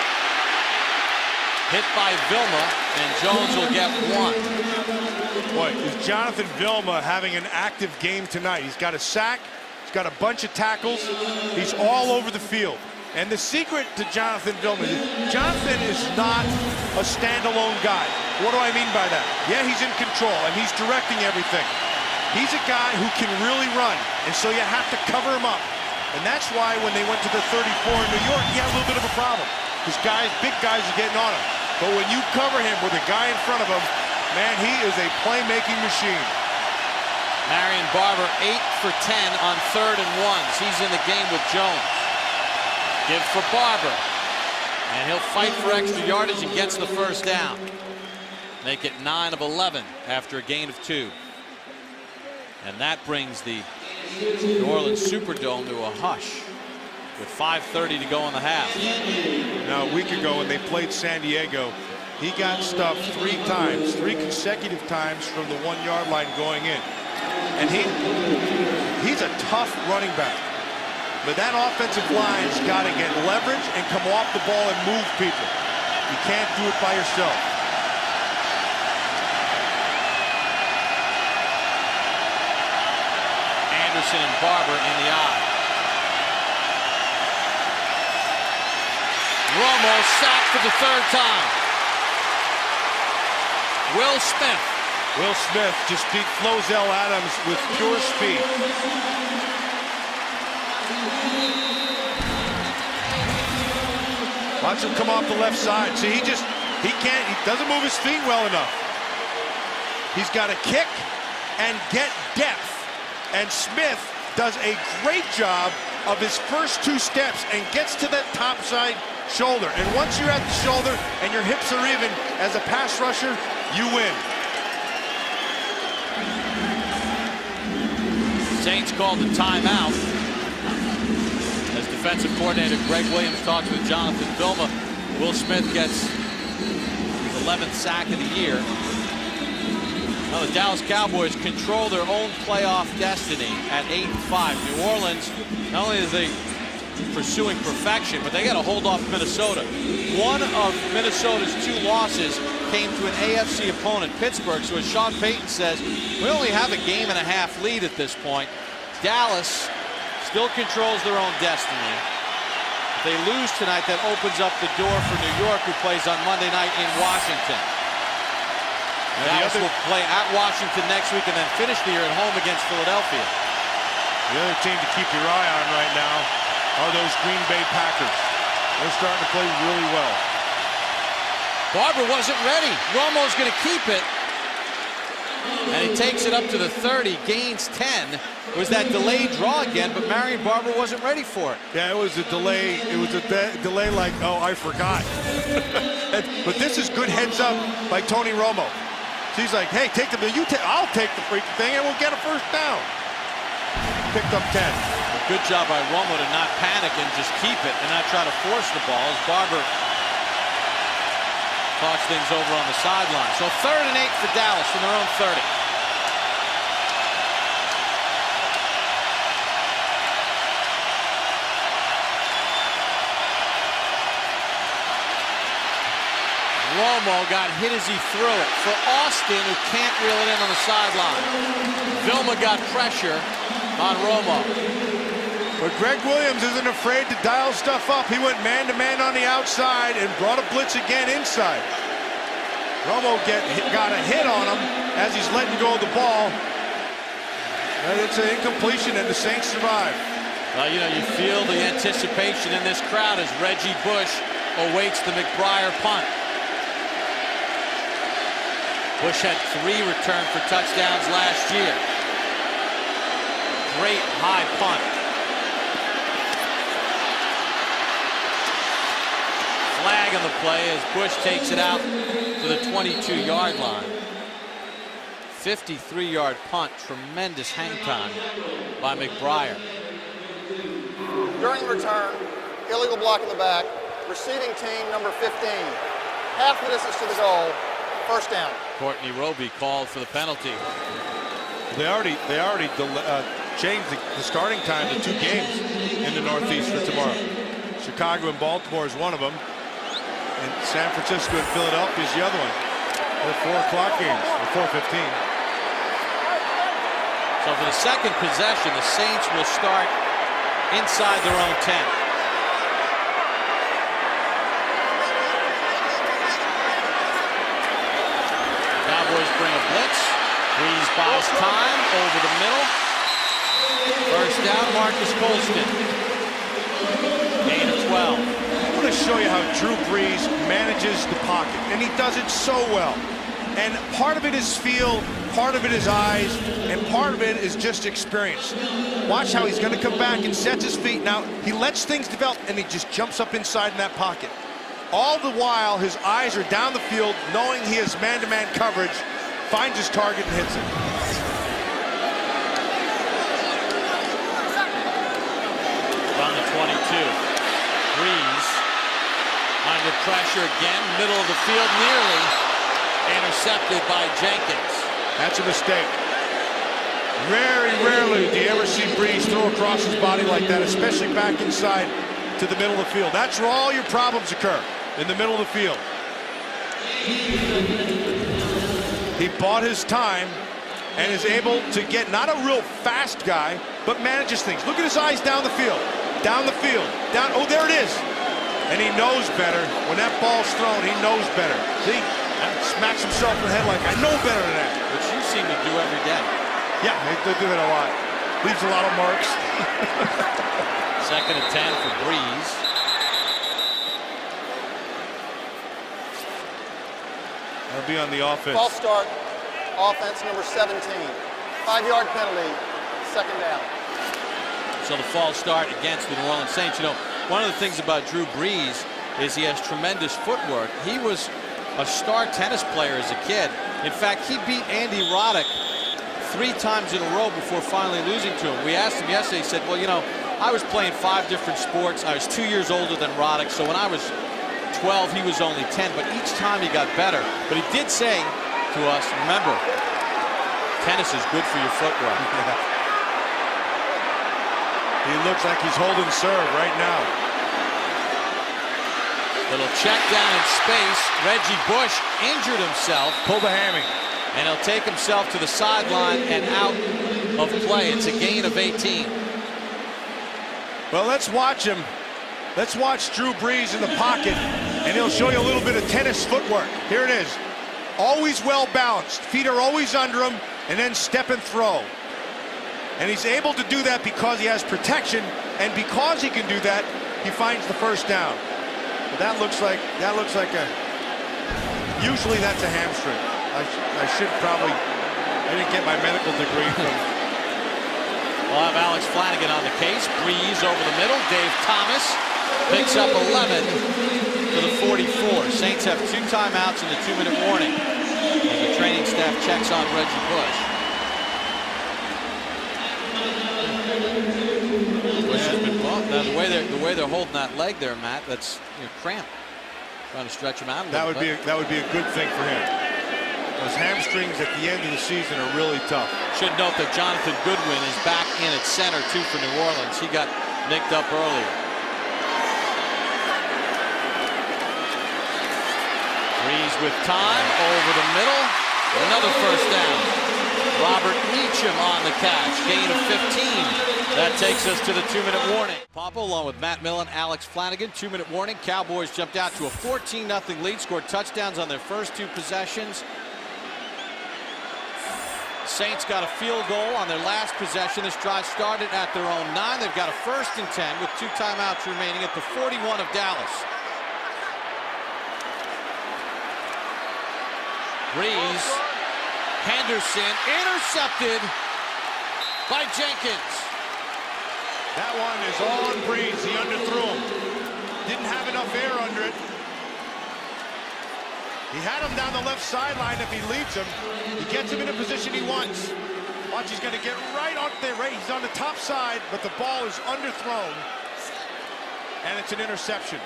Hit by Vilma, and Jones will get 1. Boy, is Jonathan Vilma having an active game tonight. He's got a sack, he's got a bunch of tackles, he's all over the field. And the secret to Jonathan Vilma is Jonathan is not a standalone guy. What do I mean by that? Yeah, he's in control, and he's directing everything. He's a guy who can really run, and so you have to cover him up. And that's why when they went to the 34 in New York, he had a little bit of a problem. Because big guys are getting on him. But when you cover him with a guy in front of him, man, he is a playmaking machine. Marion Barber 8 for 10 on 3rd and 1s. He's in the game with Jones. Give for Barber. And he'll fight for extra yardage and gets the first down. Make it 9 of 11 after a gain of 2. And that brings the New Orleans Superdome to a hush with 5:30 to go in the half. Now, a week ago when they played San Diego, he got stuffed 3 times, 3 consecutive times from the 1-yard line going in. And he's a tough running back. But that offensive line's got to get leverage and come off the ball and move people. You can't do it by yourself. Anderson and Barber in the eye. Romo sacked for the 3rd time. Will Smith. Will Smith just beat Flozell Adams with pure speed. Watch him come off the left side. See, he doesn't move his feet well enough. He's got to kick and get depth. And Smith does a great job of his first 2 steps and gets to that top side shoulder. And once you're at the shoulder and your hips are even as a pass rusher, you win. Saints called the timeout as defensive coordinator Greg Williams talks with Jonathan Vilma. Will Smith gets his 11th sack of the year. Now the Dallas Cowboys control their own playoff destiny at 8-5. New Orleans, not only are they pursuing perfection, but they got to hold off Minnesota. One of Minnesota's 2 losses came to an AFC opponent, Pittsburgh. So as Sean Payton says, we only have a game-and-a-half lead at this point. Dallas still controls their own destiny. If they lose tonight, that opens up the door for New York, who plays on Monday night in Washington. Dallas will play at Washington next week and then finish the year at home against Philadelphia. The other team to keep your eye on right now are those Green Bay Packers. They're starting to play really well. Barber wasn't ready. Romo's going to keep it. And he takes it up to the 30, gains 10. It was that delayed draw again, but Marion Barber wasn't ready for it. Yeah, it was a delay. It was a delay like, oh, I forgot. But this is good heads up by Tony Romo. He's like, hey, I'll take the freaking thing, and we'll get a first down. Picked up 10. Good job by Romo to not panic and just keep it and not try to force the ball as Barber talks things over on the sideline. So 3rd and 8 for Dallas from their own 30. Romo got hit as he threw it for Austin, who can't reel it in on the sideline. Vilma got pressure on Romo. But Greg Williams isn't afraid to dial stuff up. He went man-to-man on the outside and brought a blitz again inside. Romo got a hit on him as he's letting go of the ball. And it's an incompletion, and the Saints survive. Well, you know, you feel the anticipation in this crowd as Reggie Bush awaits the McBriar punt. Bush had 3 returned for touchdowns last year. Great high punt. Flag on the play as Bush takes it out to the 22-yard line. 53-yard punt. Tremendous hang time by McBriar. During the return, illegal block in the back. Receiving team number 15. Half the distance to the goal. First down. Courtney Roby called for the penalty. They already changed the starting time to 2 games in the Northeast for tomorrow. Chicago and Baltimore is one of them, and San Francisco and Philadelphia is the other one. They're 4 o'clock games, or 4:15. So for the second possession, the Saints will start inside their own 10. Cowboys bring a blitz. Breeze buys time over the middle. First down, Marcus Colston. Gain of 12. I want to show you how Drew Brees manages the pocket, and he does it so well. And part of it is feel, part of it is eyes, and part of it is just experience. Watch how he's going to come back and sets his feet. Now, he lets things develop, and he just jumps up inside in that pocket. All the while, his eyes are down the field, knowing he has man-to-man coverage, finds his target and hits it. From the 22. Breeze under pressure again, middle of the field, nearly intercepted by Jenkins. That's a mistake. Very rarely do you ever see Breeze throw across his body like that, especially back inside to the middle of the field. That's where all your problems occur, in the middle of the field. He bought his time and is able to get not a real fast guy, but manages things. Look at his eyes down the field, down. Oh, there it is. And he knows better. When that ball's thrown, he knows better. See, smacks himself in the head like, I know better than that. Which you seem to do every day. Yeah, they do that a lot. Leaves a lot of marks. Second and 10 for Breeze. That'll be on the offense. False start. Offense number 17. 5-yard penalty. Second down. So the false start against the New Orleans Saints. You know, one of the things about Drew Brees is he has tremendous footwork. He was a star tennis player as a kid. In fact, he beat Andy Roddick 3 times in a row before finally losing to him. We asked him yesterday, he said, well, you know, I was playing 5 different sports. I was 2 years older than Roddick, so when I was 12, he was only 10, but each time he got better. But he did say to us, remember, tennis is good for your footwork. He looks like he's holding serve right now. Little check down in space. Reggie Bush injured himself. Pulled a hammy. And he'll take himself to the sideline and out of play. It's a gain of 18. Well, let's watch him. Let's watch Drew Brees in the pocket, and he'll show you a little bit of tennis footwork. Here it is. Always well balanced. Feet are always under him, and then step and throw. And he's able to do that because he has protection, and because he can do that, he finds the first down. But that looks like a. Usually that's a hamstring. I should probably I didn't get my medical degree from. We'll have Alex Flanagan on the case. Breeze over the middle. Dave Thomas picks up 11 for the 44. Saints have 2 timeouts and a 2-minute warning as the training staff checks on Reggie Bush. Bush has been bumped. Now the way they're holding that leg there, Matt, that's cramped. Trying to stretch him out a little bit. That would be a good thing for him. Those hamstrings at the end of the season are really tough. Should note that Jonathan Goodwin is back in at center too for New Orleans. He got nicked up earlier. Breeze with time over the middle. Another first down. Robert Meacham on the catch. Gain of 15. That takes us to the 2-minute warning. Papa along with Matt Millen, Alex Flanagan. 2-minute warning. Cowboys jumped out to a 14-0 lead. Scored touchdowns on their first 2 possessions. Saints got a field goal on their last possession. This drive started at their own 9. They've got a 1st and 10 with 2 timeouts remaining at the 41 of Dallas. Breeze, Henderson, intercepted by Jenkins. That one is all on Breeze. He underthrew him. Didn't have enough air under it. He had him down the left sideline. If he leads him, he gets him in a position he wants. Watch, he's going to get right on there. Right, he's on the top side, but the ball is underthrown, and it's an interception.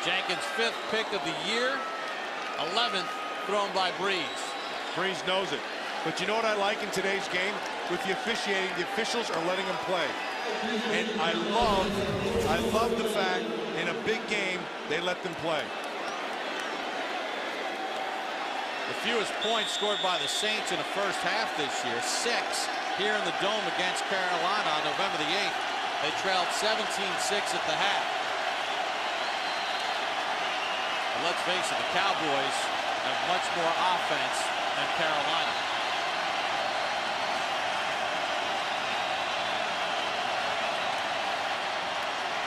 Jenkins' 5th pick of the year, 11th thrown by Breeze. Breeze knows it. But you know what I like in today's game? With the officiating, the officials are letting him play. And I love the fact in a big game they let them play. The fewest points scored by the Saints in the first half this year, 6 here in the Dome against Carolina on November the 8th. They trailed 17-6 at the half. And let's face it, the Cowboys have much more offense than Carolina.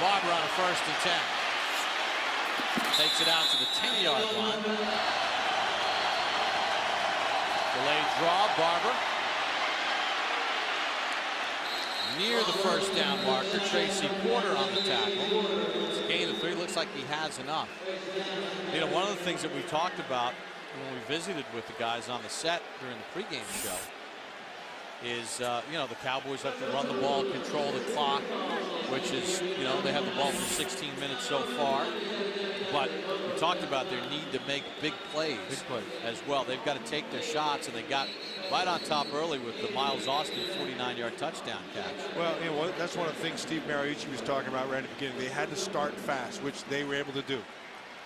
Barber on a 1st and 10. Takes it out to the 10-yard line. Delayed draw, Barber. Near the first down marker, Tracy Porter on the tackle. It's a gain of 3. Looks like he has enough. You know, one of the things that we talked about when we visited with the guys on the set during the pregame show is, you know, the Cowboys have to run the ball, control the clock, which is, you know, they have the ball for 16 minutes so far. But we talked about their need to make big plays as well. They've got to take their shots, and they got right on top early with the Miles Austin 49-yard touchdown catch. Well, you know, that's one of the things Steve Mariucci was talking about right at the beginning. They had to start fast, which they were able to do.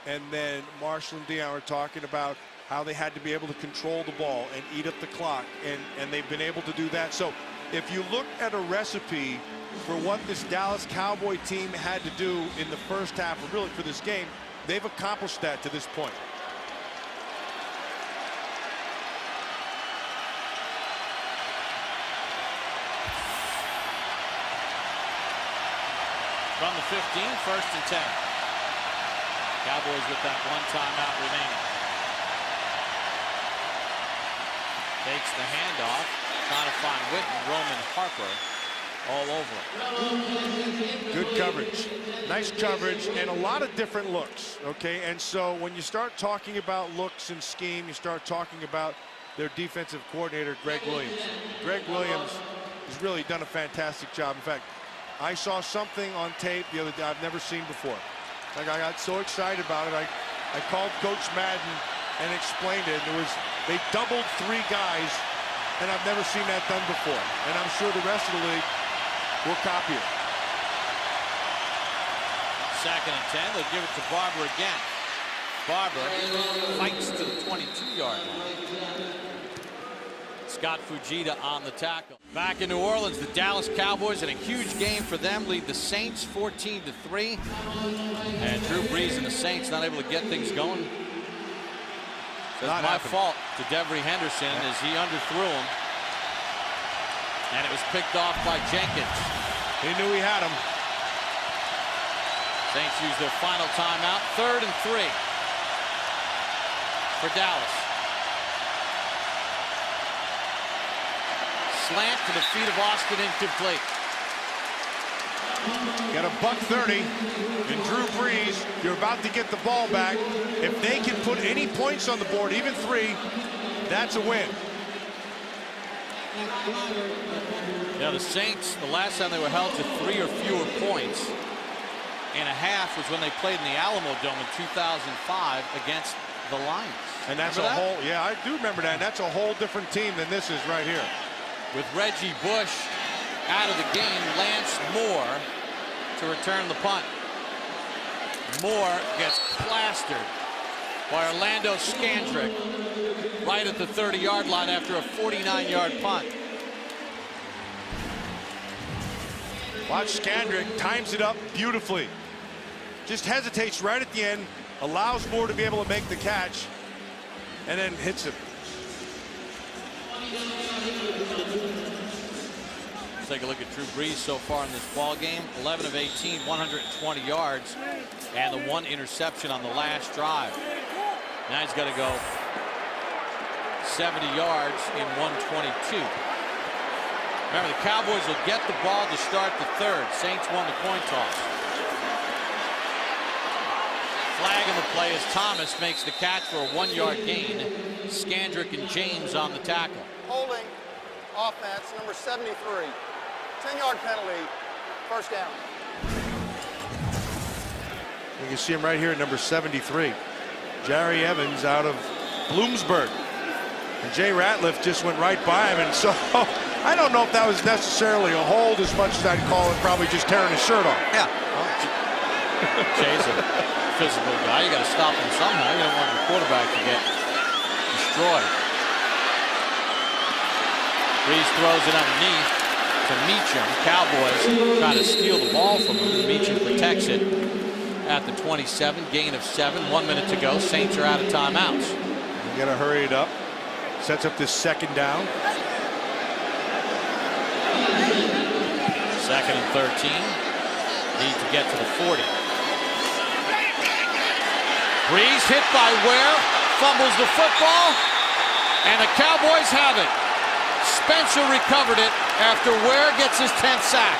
And then Marshall and Dion were talking about how they had to be able to control the ball and eat up the clock, and they've been able to do that. So if you look at a recipe for what this Dallas Cowboy team had to do in the first half, or really for this game, they've accomplished that to this point. From the 15, 1st and 10. Cowboys with that 1 timeout remaining. Takes the handoff, trying to find Witten, Roman Harper all over him. Good coverage, nice coverage, and a lot of different looks. Okay, and so when you start talking about looks and scheme, you start talking about their defensive coordinator, Greg Williams. Greg Williams has really done a fantastic job. In fact, I saw something on tape the other day I've never seen before. Like, I got so excited about it. I called Coach Madden and explained it. They doubled 3 guys, and I've never seen that done before. And I'm sure the rest of the league will copy it. 2nd and 10. They'll give it to Barber again. Barber fights to the 22-yard line. Scott Fujita on the tackle. Back in New Orleans, the Dallas Cowboys, in a huge game for them, lead the Saints 14-3. And Drew Brees and the Saints not able to get things going. That's my fault to Devery Henderson as he underthrew him. And it was picked off by Jenkins. He knew he had him. Saints use their final timeout. 3rd and 3 for Dallas. slant to the feet of Austin, incomplete. Got a $130, and Drew Brees, you're about to get the ball back. If they can put any points on the board, even 3, that's a win. Yeah, the Saints, the last time they were held to 3 or fewer points and a half was when they played in the Alamo Dome in 2005 against the Lions. And that's Remember that? yeah, I do remember that. And that's a whole different team than this is right here. With Reggie Bush out of the game, Lance Moore to return the punt. Moore gets plastered by Orlando Scandrick right at the 30-yard line after a 49-yard punt. Watch Scandrick, times it up beautifully. Just hesitates right at the end, allows Moore to be able to make the catch, and then hits him. Let's take a look at Drew Brees so far in this ball game. 11 of 18, 120 yards, and the 1 interception on the last drive. Now he's got to go 70 yards in 122. Remember, the Cowboys will get the ball to start the 3rd. Saints won the coin toss. Flag in the play as Thomas makes the catch for a 1-yard gain. Scandrick and James on the tackle. Holding offense, number 73. 10-yard penalty, first down. You can see him right here at number 73. Jerry Evans out of Bloomsburg. And Jay Ratliff just went right by him, and so I don't know if that was necessarily a hold as much as I'd call it probably just tearing his shirt off. Yeah. Jay's a physical guy. You got to stop him somehow. You don't want your quarterback to get destroyed. Brees throws it underneath to Meacham. Cowboys trying to steal the ball from him. Meacham protects it at the 27. Gain of 7. 1 minute to go. Saints are out of timeouts. You got to hurry it up. Sets up this 2nd down. 2nd and 13. Need to get to the 40. Brees hit by Ware. Fumbles the football. And the Cowboys have it. Spencer recovered it after Ware gets his 10th sack.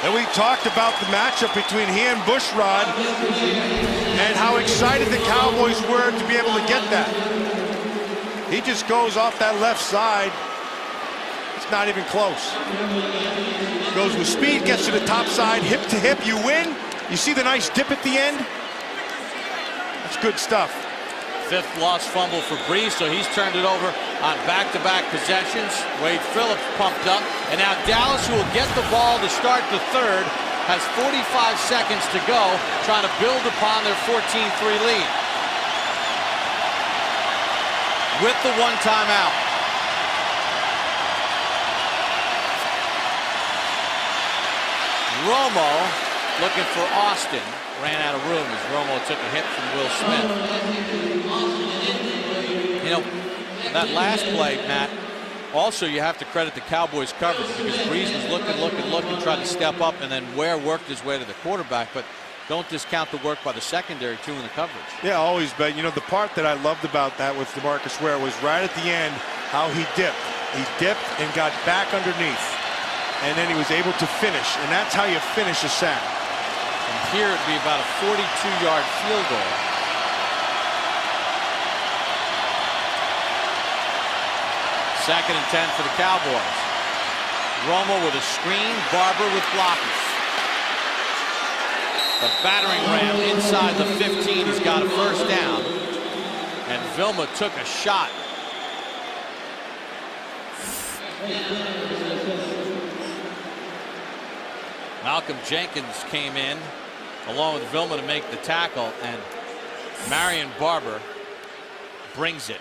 And we talked about the matchup between he and Bushrod and how excited the Cowboys were to be able to get that. He just goes off that left side. It's not even close. Goes with speed, gets to the top side, hip to hip, you win. You see the nice dip at the end? That's good stuff. 5th lost fumble for Brees, so he's turned it over on back-to-back possessions. Wade Phillips pumped up, and now Dallas, who will get the ball to start the 3rd, has 45 seconds to go, trying to build upon their 14-3 lead. With the 1 timeout. Romo looking for Austin. Ran out of room as Romo took a hit from Will Smith. You know, that last play, Matt, also you have to credit the Cowboys coverage because Brees was looking, tried to step up, and then Ware worked his way to the quarterback. But don't discount the work by the secondary, too, in the coverage. Yeah, always. But, you know, the part that I loved about that with DeMarcus Ware was right at the end how he dipped. He dipped and got back underneath. And then he was able to finish. And that's how you finish a sack. And here it'd be about a 42-yard field goal. Second and 10 for the Cowboys. Romo with a screen, Barber with blockers. The battering ram inside the 15. He's got a first down. And Vilma took a shot. Malcolm Jenkins came in along with Vilma to make the tackle, and Marion Barber brings it.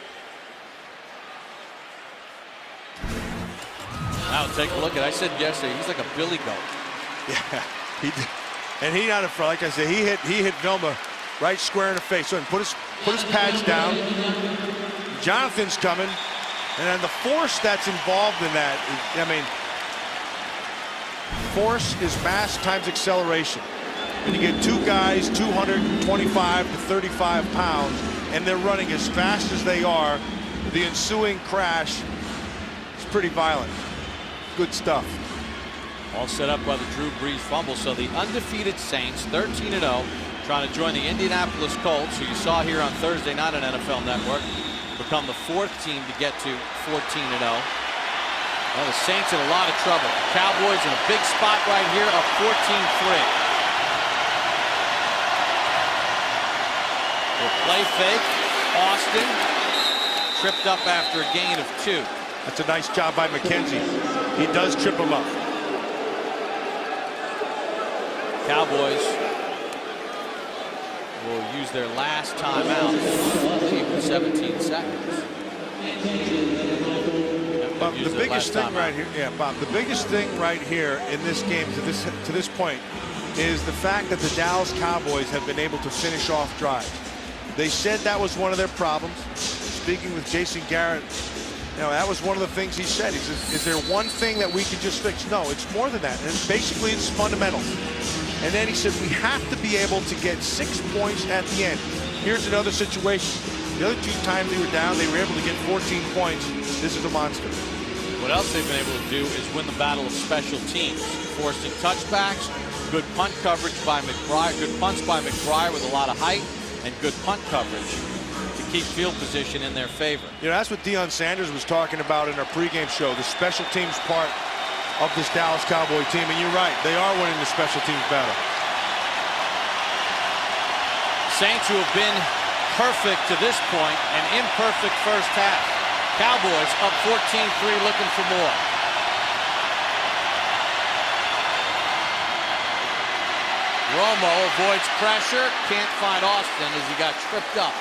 Now take a look at it. I said yesterday, he's like a billy goat. Yeah, he did. And he not in front, like I said, he hit Vilma right square in the face. So put his pads down. Jonathan's coming, and then the force that's involved in that is, I mean, force is mass times acceleration. And you get 2 guys 225 to 35 pounds, and they're running as fast as they are. The ensuing crash It's pretty violent. Good stuff. All set up by the Drew Brees fumble. So the undefeated Saints, 13-0, trying to join the Indianapolis Colts, who you saw here on Thursday night on NFL Network, become the 4th team to get to 14-0. Well, the Saints in a lot of trouble. Cowboys in a big spot right here, up 14-3. The play fake. Austin tripped up after a gain of 2. That's a nice job by McKenzie. He does trip him up. Cowboys will use their last timeout, with 17 seconds. Bob, the biggest thing right here, Bob, the biggest thing right here in this game to this point is the fact that the Dallas Cowboys have been able to finish off drives. They said that was one of their problems. Speaking with Jason Garrett, you know, that was one of the things he said. He says, is there one thing that we can just fix? No, it's more than that. And basically, it's fundamentals. And then he said, we have to be able to get 6 points at the end. Here's another situation. The other 2 times they were down, they were able to get 14 points. This is a monster. What else they've been able to do is win the battle of special teams, forcing touchbacks, good punt coverage by McBride, good punts by McBride with a lot of height, and good punt coverage to keep field position in their favor. You know, that's what Deion Sanders was talking about in our pregame show, the special teams part of this Dallas Cowboy team. And you're right, they are winning the special teams battle. Saints, who have been perfect to this point, an imperfect first half. Cowboys up 14-3, looking for more. Romo avoids pressure, can't find Austin as he got tripped up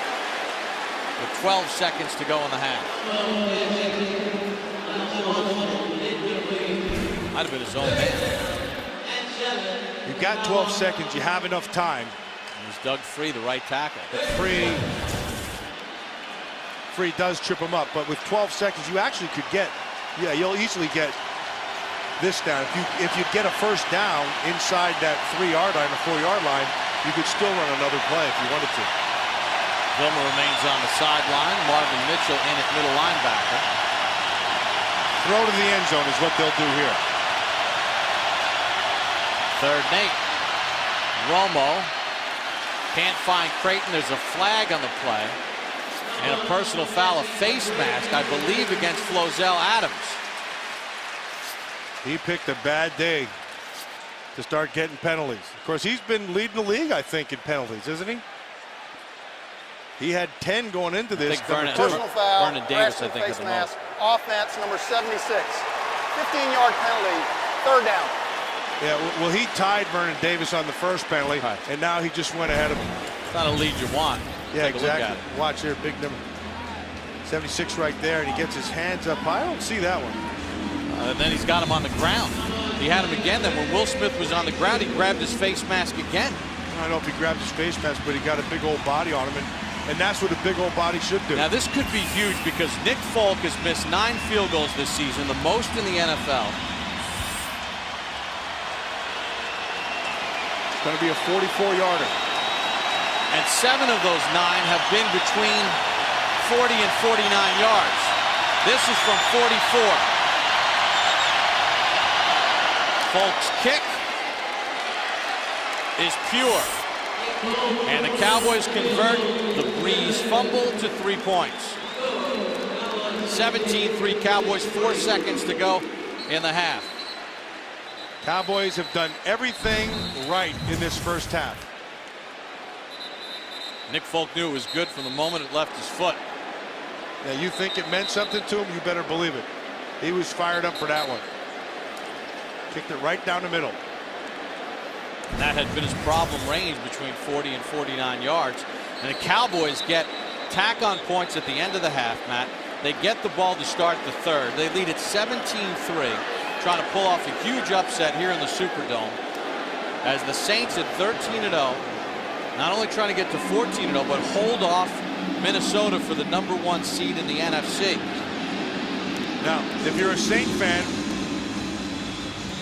with 12 seconds to go in the half. Might have been his own man. You've got 12 seconds, you have enough time. And it's Doug Free, the right tackle. But Free does trip him up, but with 12 seconds, you actually could get, you'll easily get this down. If you get a first down inside that 3-yard line or 4-yard line, you could still run another play if you wanted to. Vilma remains on the sideline. Marvin Mitchell in at middle linebacker. Throw to the end zone is what they'll do here. 3rd and 8. Romo can't find Creighton. There's a flag on the play. And a personal foul, a face mask, I believe, against Flozell Adams. He picked a bad day to start getting penalties. Of course, he's been leading the league, I think, in penalties, isn't he? He had 10 going into this. Personal foul, Vernon Davis, I think, face mask. Offense, number 76. 15-yard penalty, 3rd down. Yeah, well, he tied Vernon Davis on the first penalty, and now he just went ahead of him. It's not a lead you want. Yeah, exactly. Watch there, big number 76 right there, and he gets his hands up high. I don't see that one. And then he's got him on the ground. He had him again. Then when Will Smith was on the ground, he grabbed his face mask again. I don't know if he grabbed his face mask, but he got a big old body on him, and that's what a big old body should do. Now this could be huge because Nick Folk has missed 9 field goals this season, the most in the NFL. It's going to be a 44-yarder. And 7 of those 9 have been between 40 and 49 yards. This is from 44. Folk's kick is pure. And the Cowboys convert the Brees fumble to 3 points. 17-3 Cowboys, 4 seconds to go in the half. Cowboys have done everything right in this first half. Nick Folk knew it was good from the moment it left his foot. Now, you think it meant something to him, you better believe it. He was fired up for that one. Kicked it right down the middle. And that had been his problem range between 40 and 49 yards. And the Cowboys get tack-on points at the end of the half, Matt. They get the ball to start the 3rd. They lead at 17-3, trying to pull off a huge upset here in the Superdome. As the Saints at 13-0, not only trying to get to 14-0, but hold off Minnesota for the #1 seed in the NFC. Now, if you're a Saint fan,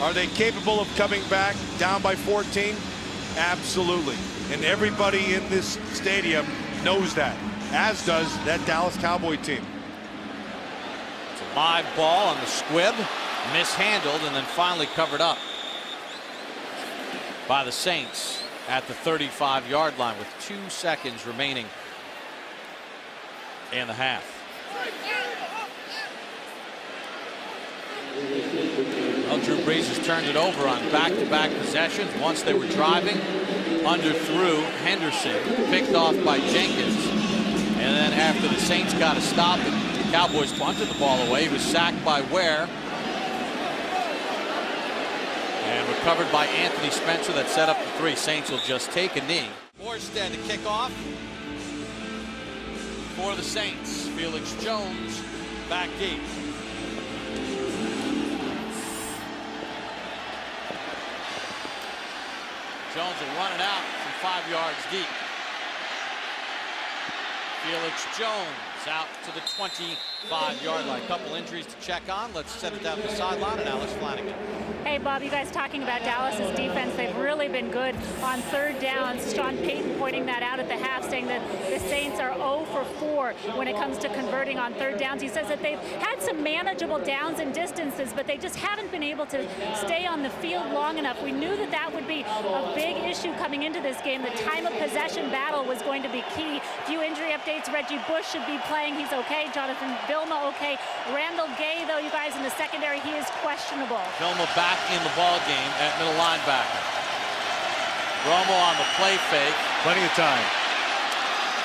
are they capable of coming back down by 14? Absolutely. And everybody in this stadium knows that, as does that Dallas Cowboy team. It's a Live ball on the squib, mishandled, and then finally covered up by the Saints at the 35-yard line with 2 seconds remaining in the half. Well, Drew Brees has turned it over on back-to-back possessions. Once they were driving, underthrew Henderson, picked off by Jenkins, and then after the Saints got a stop, the Cowboys punted the ball away. He was sacked by Ware and recovered by Anthony Spencer. That set up the 3. Saints will just take a knee. Morstead to kick off for the Saints. Felix Jones back deep. Jones will run it out from 5 yards deep. Felix Jones out to the 25-yard line. Couple injuries to check on. Let's set it down the sideline and Alex Flanagan. Hey, Bob, you guys talking about Dallas's defense. They've really been good on third downs. Sean Payton pointing that out at the half, saying that the Saints are 0 for 4 when it comes to converting on third downs. He says that they've had some manageable downs and distances, but they just haven't been able to stay on the field long enough. We knew that that would be a big issue coming into this game. The time of possession battle was going to be key. Few injury updates. Reggie Bush should be playing. He's okay. Jonathan Vilma okay. Randall Gay, though, you guys, in the secondary, he is questionable. Vilma back in the ball game at middle linebacker. Romo on the play fake. Plenty of time.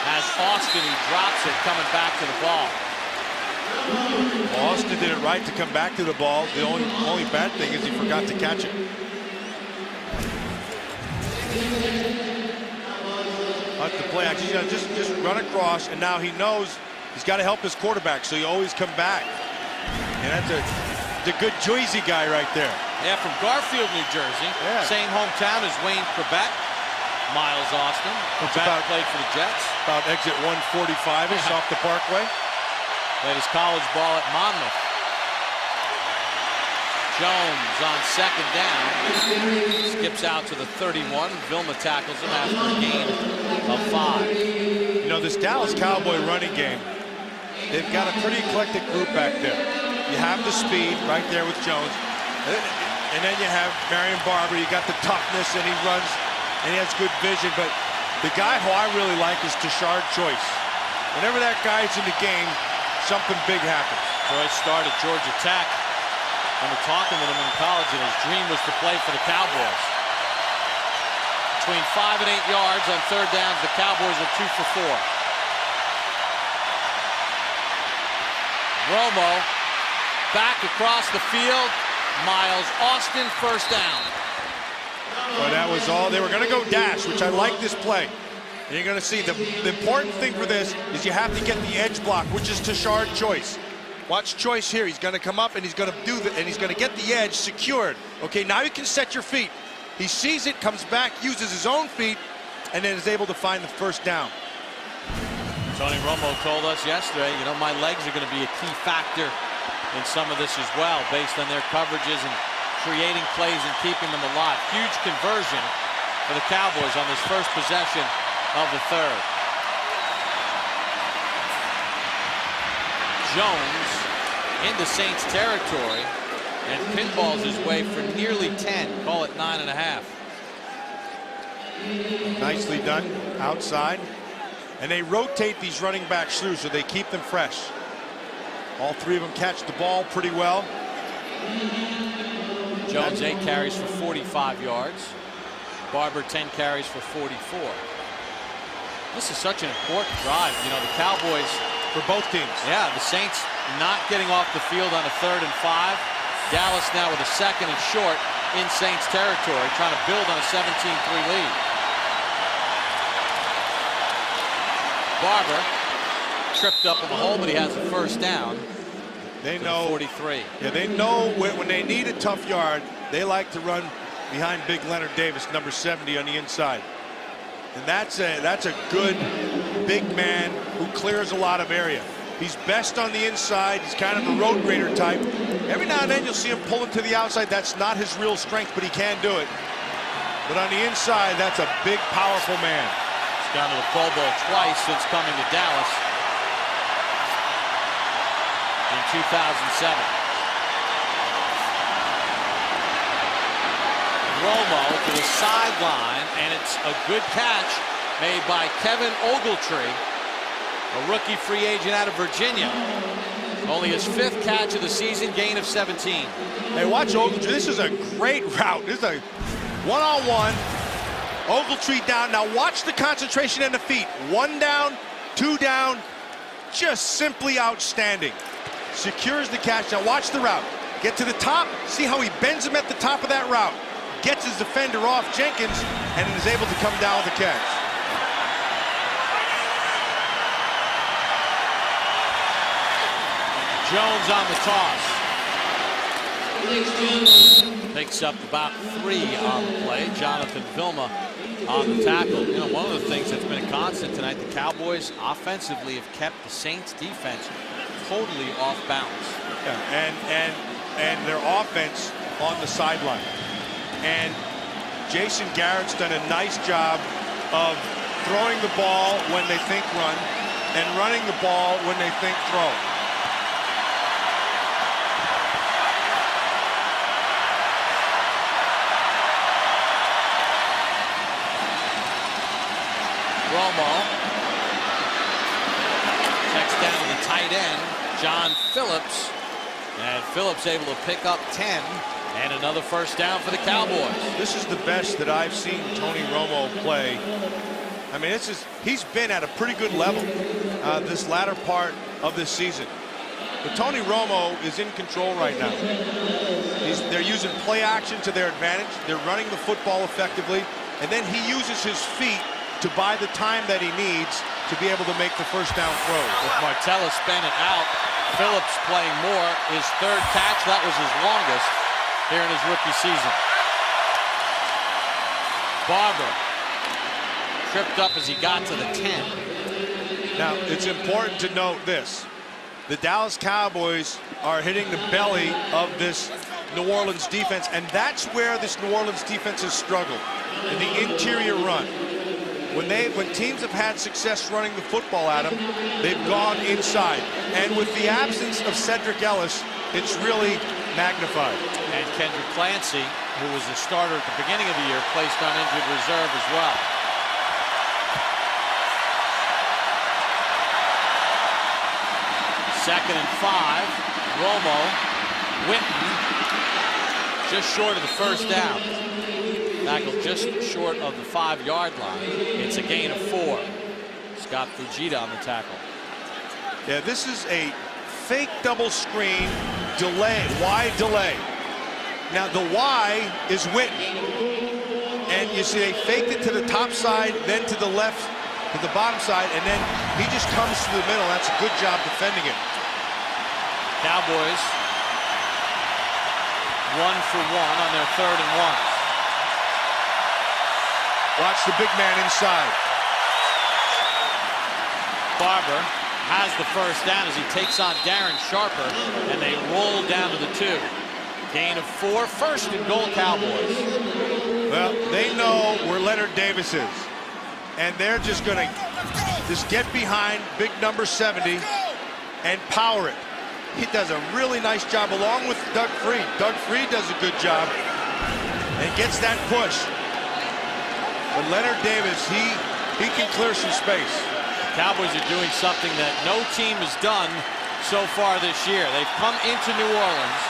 Has Austin, he drops it, coming back to the ball. Well, Austin did it right to come back to the ball. The only bad thing is he forgot to catch it. That's the play action. Just run across, and now he knows he's got to help his quarterback, so he always come back. And that's a good Jersey guy right there. Yeah, from Garfield, New Jersey. Yeah. Same hometown as Wayne Quebec. Miles Austin. Quebec played for the Jets. About exit 145-ish off the Parkway. Played his college ball at Monmouth. Jones on second down. Skips out to the 31. Vilma tackles him after a gain of 5. You know, this Dallas Cowboy running game, they've got a pretty eclectic group back there. You have the speed right there with Jones. And then you have Marion Barber. You got the toughness, and he runs, and he has good vision. But the guy who I really like is Tashard Choice. Whenever that guy's in the game, something big happens. Choice started Georgia Tech. I remember talking with him in college, and his dream was to play for the Cowboys. Between 5 and 8 yards on third downs, the Cowboys are 2 for 4. Romo back across the field. Miles Austin first down. Well, that was all. They were going to go dash, which I like this play. And you're going to see the important thing for this is you have to get the edge block, which is Tashard Choice. Watch Choice here. He's going to come up and he's going to do that, and he's going to get the edge secured. Okay, now you can set your feet. He sees it, comes back, uses his own feet, and then is able to find the first down. Tony Romo told us yesterday, you know, my legs are going to be a key factor in some of this as well, based on their coverages and creating plays and keeping them alive. Huge conversion for the Cowboys on this first possession of the third. Jones into Saints territory and pinballs his way for nearly 10. Call it 9.5. Nicely done outside. And they rotate these running backs through so they keep them fresh. All 3 of them catch the ball pretty well. Jones 8 carries for 45 yards. Barber 10 carries for 44. This is such an important drive. You know, the Cowboys, For both teams. yeah, the Saints not getting off the field on a 3rd and 5. Dallas now with a 2nd and short in Saints territory, trying to build on a 17-3 lead. Barber tripped up in the hole, but he has a first down. They know 43. Yeah, they know when they need a tough yard, they like to run behind big Leonard Davis, number 70 on the inside. And that's a good big man who clears a lot of area. He's best on the inside. He's kind of a road grader type. Every now and then you'll see him pulling to the outside. That's not his real strength, but he can do it. But on the inside, that's a big, powerful man. He's gone to the Pro Bowl twice since coming to Dallas. in 2007. Romo to the sideline, and it's a good catch made by Kevin Ogletree, a rookie free agent out of Virginia. Only his 5th catch of the season, gain of 17. Hey, watch Ogletree. This is a great route. This is a one-on-one. Ogletree down. Now watch the concentration and the feet. 1 down, 2 down. Just simply outstanding. Secures the catch. Now watch the route. Get to the top. See how he bends him at the top of that route. Gets his defender off Jenkins and is able to come down with the catch. Jones on the toss. Picks up about 3 on the play. Jonathan Vilma on the tackle. You know, one of the things that's been a constant tonight, the Cowboys offensively have kept the Saints defense totally off balance. Yeah, and their offense on the sideline. And Jason Garrett's done a nice job of throwing the ball when they think run and running the ball when they think throw. Romo checks down to the tight end, John Phillips, and Phillips able to pick up 10 and another first down for the Cowboys. This is the best that I've seen Tony Romo play. I mean, he's been at a pretty good level this latter part of this season. But Tony Romo is in control right now. They're using play action to their advantage. They're running the football effectively, and then he uses his feet to buy the time that he needs to be able to make the first down throw. With Martellus Bennett out, Phillips playing more. His 3rd catch, that was his longest here in his rookie season. Barber tripped up as he got to the 10. Now, it's important to note this. The Dallas Cowboys are hitting the belly of this New Orleans defense, and that's where this New Orleans defense has struggled, in the interior run. When teams have had success running the football at them, they've gone inside. And with the absence of Cedric Ellis, it's really magnified. And Kendrick Clancy, who was the starter at the beginning of the year, placed on injured reserve as well. Second and 5. Romo, Witten, just short of the first down. Tackle just short of the 5-yard line. It's a gain of 4. Scott Fujita on the tackle. Yeah, this is a fake double screen delay, wide delay. Now the Y is Witten. And you see they faked it to the top side, then to the left, to the bottom side, and then he just comes to the middle. That's a good job defending it. Cowboys 1 for 1 on their 3rd and 1. Watch the big man inside. Barber has the first down as he takes on Darren Sharper, and they roll down to the 2. Gain of 4, 1st and goal Cowboys. Well, they know where Leonard Davis is, and they're just going to get behind big number 70 and power it. He does a really nice job along with Doug Freed. Doug Freed does a good job and gets that push. But Leonard Davis, he can clear some space. The Cowboys are doing something that no team has done so far this year. They've come into New Orleans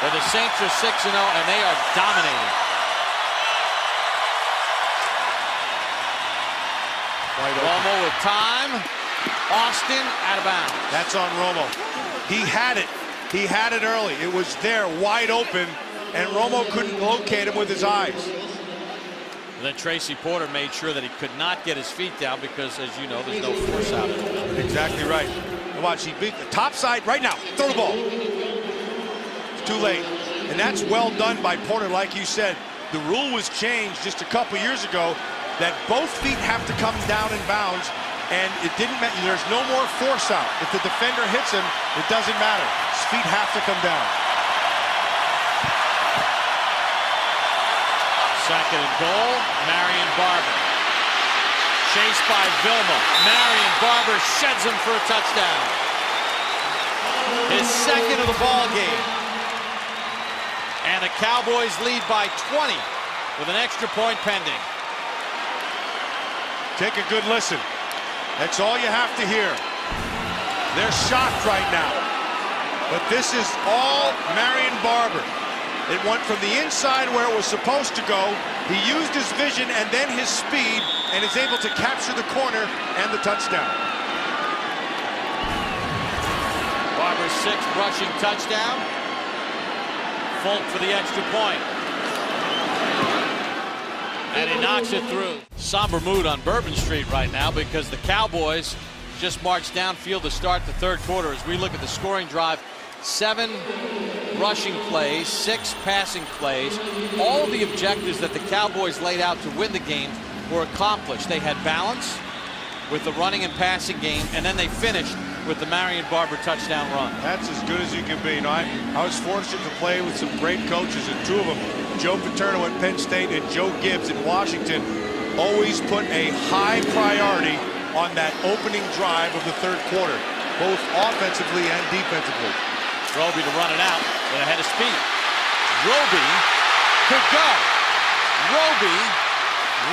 where the Saints are 6-0 and they are dominating. Romo with time. Austin out of bounds. That's on Romo. He had it. He had it early. It was there, wide open, and Romo couldn't locate him with his eyes. And then Tracy Porter made sure that he could not get his feet down because, as you know, there's no force out of it. Exactly right. And watch, he beat the top side right now. Throw the ball. It's too late. And that's well done by Porter, like you said. The rule was changed just a couple years ago that both feet have to come down in bounds, and it didn't matter. There's no more force out. If the defender hits him, it doesn't matter. His feet have to come down. Second and goal, Marion Barber. Chased by Vilma. Marion Barber sheds him for a touchdown. His second of the ball game. And the Cowboys lead by 20 with an extra point pending. Take a good listen. That's all you have to hear. They're shocked right now. But this is all Marion Barber. It went from the inside where it was supposed to go. He used his vision and then his speed and is able to capture the corner and the touchdown. Barber's sixth rushing touchdown. Fulk for the extra point. And he knocks it through. Somber mood on Bourbon Street right now because the Cowboys just marched downfield to start the third quarter. As we look at the scoring drive, 7 rushing plays, 6 passing plays. All the objectives that the Cowboys laid out to win the game were accomplished. They had balance with the running and passing game, and then they finished with the Marion Barber touchdown run. That's as good as you can be. You know, I was fortunate to play with some great coaches, and 2 of them, Joe Paterno at Penn State and Joe Gibbs in Washington, always put a high priority on that opening drive of the third quarter, both offensively and defensively. Roby to run it out with a head of speed. Roby could go. Roby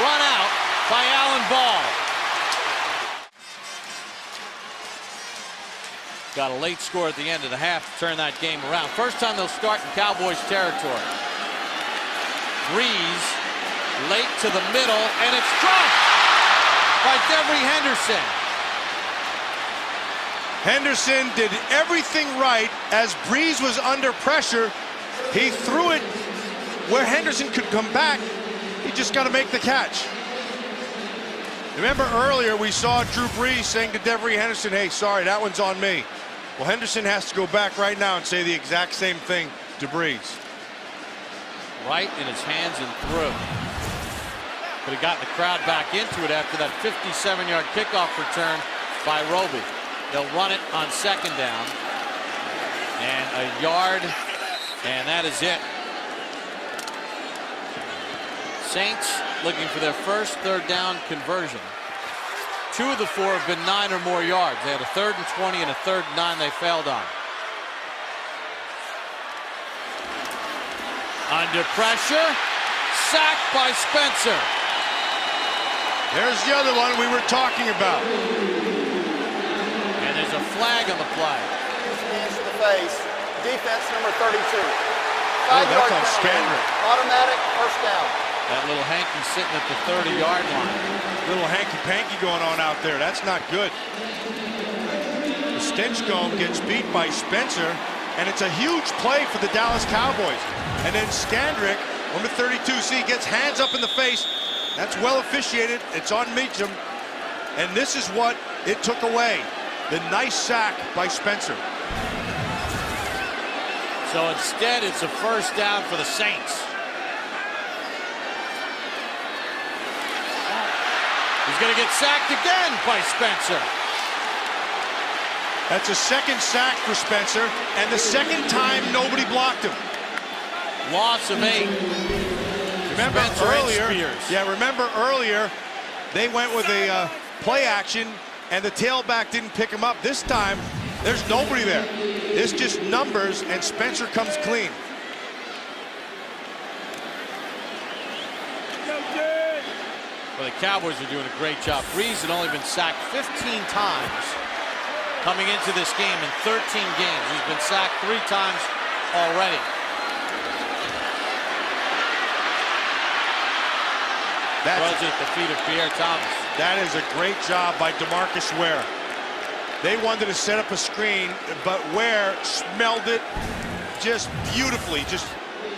run out by Alan Ball. Got a late score at the end of the half to turn that game around. First time they'll start in Cowboys territory. Breeze late to the middle, and it's dropped by Devery Henderson. Henderson did everything right as Breeze was under pressure. He threw it where Henderson could come back. He just got to make the catch. Remember earlier we saw Drew Brees saying to Devery Henderson, hey, sorry, that one's on me. Well, Henderson has to go back right now and say the exact same thing to Brees. Right in his hands and through. But he got the crowd back into it after that 57-yard kickoff return by Roby. They'll run it on second down. And a yard, and that is it. Saints looking for their first third down conversion. 2 of the 4 have been 9 or more yards. They had a 3rd and 20 and a 3rd and 9 they failed on. Under pressure, sacked by Spencer. There's the other one we were talking about. And there's a flag on the play. Hands to the face. Defense number 32. Oh, that's on Scandrick. Automatic first down. That little hanky sitting at the 30-yard line. Little hanky-panky going on out there. That's not good. The Stinchcomb gets beat by Spencer, and it's a huge play for the Dallas Cowboys. And then Scandrick, number 32, see, gets hands up in the face. That's well officiated. It's on Meacham. And this is what it took away. The nice sack by Spencer. So instead, it's a first down for the Saints. He's going to get sacked again by Spencer. That's a second sack for Spencer, and the second time nobody blocked him. Loss of 8. Remember Spencer earlier? Yeah, remember earlier they went with a play action, and the tailback didn't pick him up. This time, there's nobody there. It's just numbers, and Spencer comes clean. Well, the Cowboys are doing a great job. Breeze had only been sacked 15 times coming into this game in 13 games. He's been sacked 3 times already. Throws it at the feet of Pierre Thomas. That is a great job by DeMarcus Ware. They wanted to set up a screen, but Ware smelled it just beautifully. Just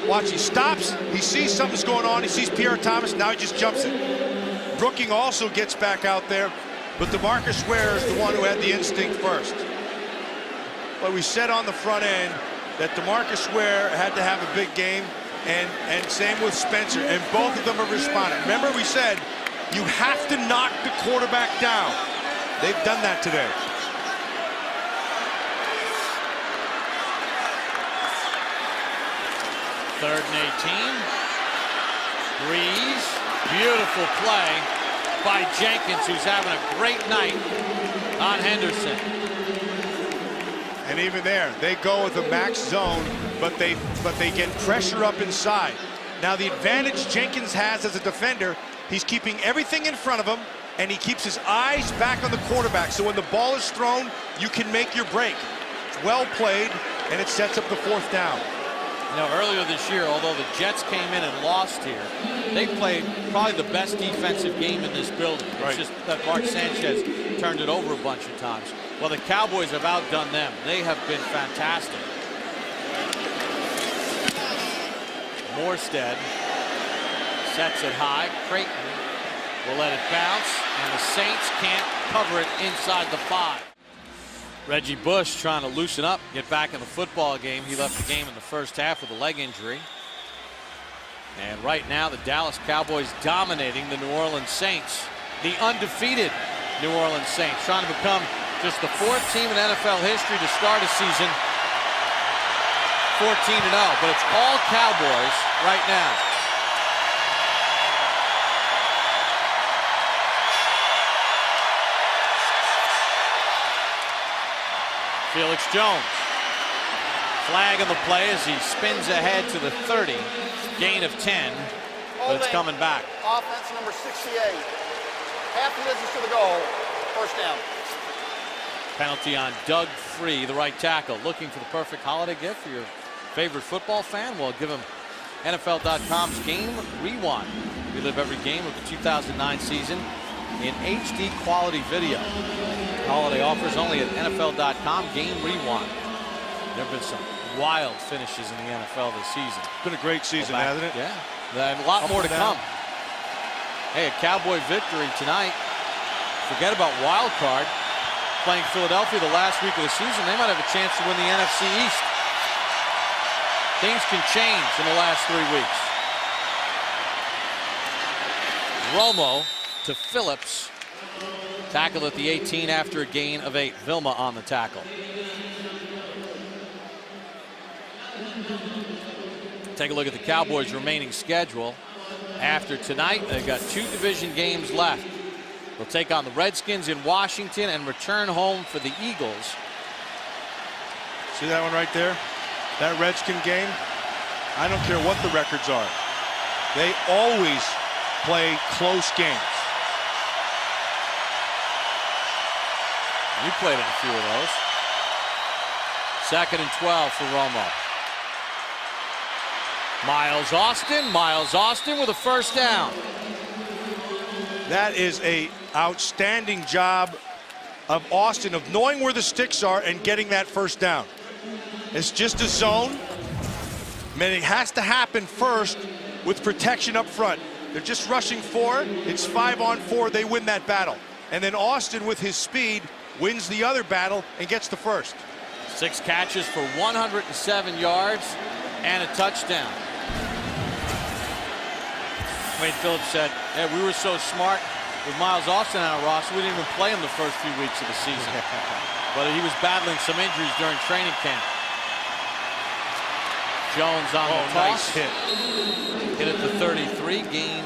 watch, he stops, he sees something's going on, he sees Pierre Thomas, now he just jumps it. Brooking also gets back out there, but DeMarcus Ware is the one who had the instinct first. But we said on the front end that DeMarcus Ware had to have a big game, and same with Spencer, and both of them have responded. Remember we said you have to knock the quarterback down. They've done that today. Third and 18. Breeze. Beautiful play by Jenkins, who's having a great night on Henderson. And even there, they go with a max zone, but they get pressure up inside. Now the advantage Jenkins has as a defender, he's keeping everything in front of him, and he keeps his eyes back on the quarterback. So when the ball is thrown, you can make your break. It's well played, and it sets up the 4th down. You know, earlier this year, although the Jets came in and lost here, they played probably the best defensive game in this building. It's just that Mark Sanchez turned it over a bunch of times. Well, the Cowboys have outdone them. They have been fantastic. Morstead sets it high. Creighton will let it bounce, and the Saints can't cover it inside the 5. Reggie Bush trying to loosen up, get back in the football game. He left the game in the first half with a leg injury. And right now, the Dallas Cowboys dominating the New Orleans Saints. The undefeated New Orleans Saints trying to become just the 4th team in NFL history to start a season 14-0. But it's all Cowboys right now. Felix Jones. Flag on the play as he spins ahead to the 30. Gain of 10, but it's coming back. Offense number 68. Half the distance to the goal. First down. Penalty on Doug Free, the right tackle. Looking for the perfect holiday gift for your favorite football fan? Well, give him NFL.com's Game Rewind. Relive every game of the 2009 season in HD quality video. Holiday offers only at NFL.com. Game Rewind. There have been some wild finishes in the NFL this season. It's been a great season, hasn't it? Yeah, and a lot more to come. Hey, a Cowboy victory tonight. Forget about wild card. Playing Philadelphia the last week of the season, they might have a chance to win the NFC East. Things can change in the last 3 weeks. Romo to Phillips. Tackle at the 18 after a gain of 8. Vilma on the tackle. Take a look at the Cowboys' remaining schedule. After tonight, they've got 2 division games left. They'll take on the Redskins in Washington and return home for the Eagles. See that one right there? That Redskin game? I don't care what the records are. They always play close games. You played in a few of those. 2nd and 12 for Romo. Miles Austin with a first down. That is an outstanding job of Austin of knowing where the sticks are and getting that first down. It's just a zone. I mean, it has to happen first with protection up front. They're just rushing 4. It's 5-on-4. They win that battle. And then Austin, with his speed, wins the other battle and gets the first. 6 catches for 107 yards and a touchdown. Wade Phillips said, "Yeah, we were so smart with Miles Austin on our roster, we didn't even play him the first few weeks of the season." But he was battling some injuries during training camp. Jones on the toss. Nice hit. Hit at the 33, gain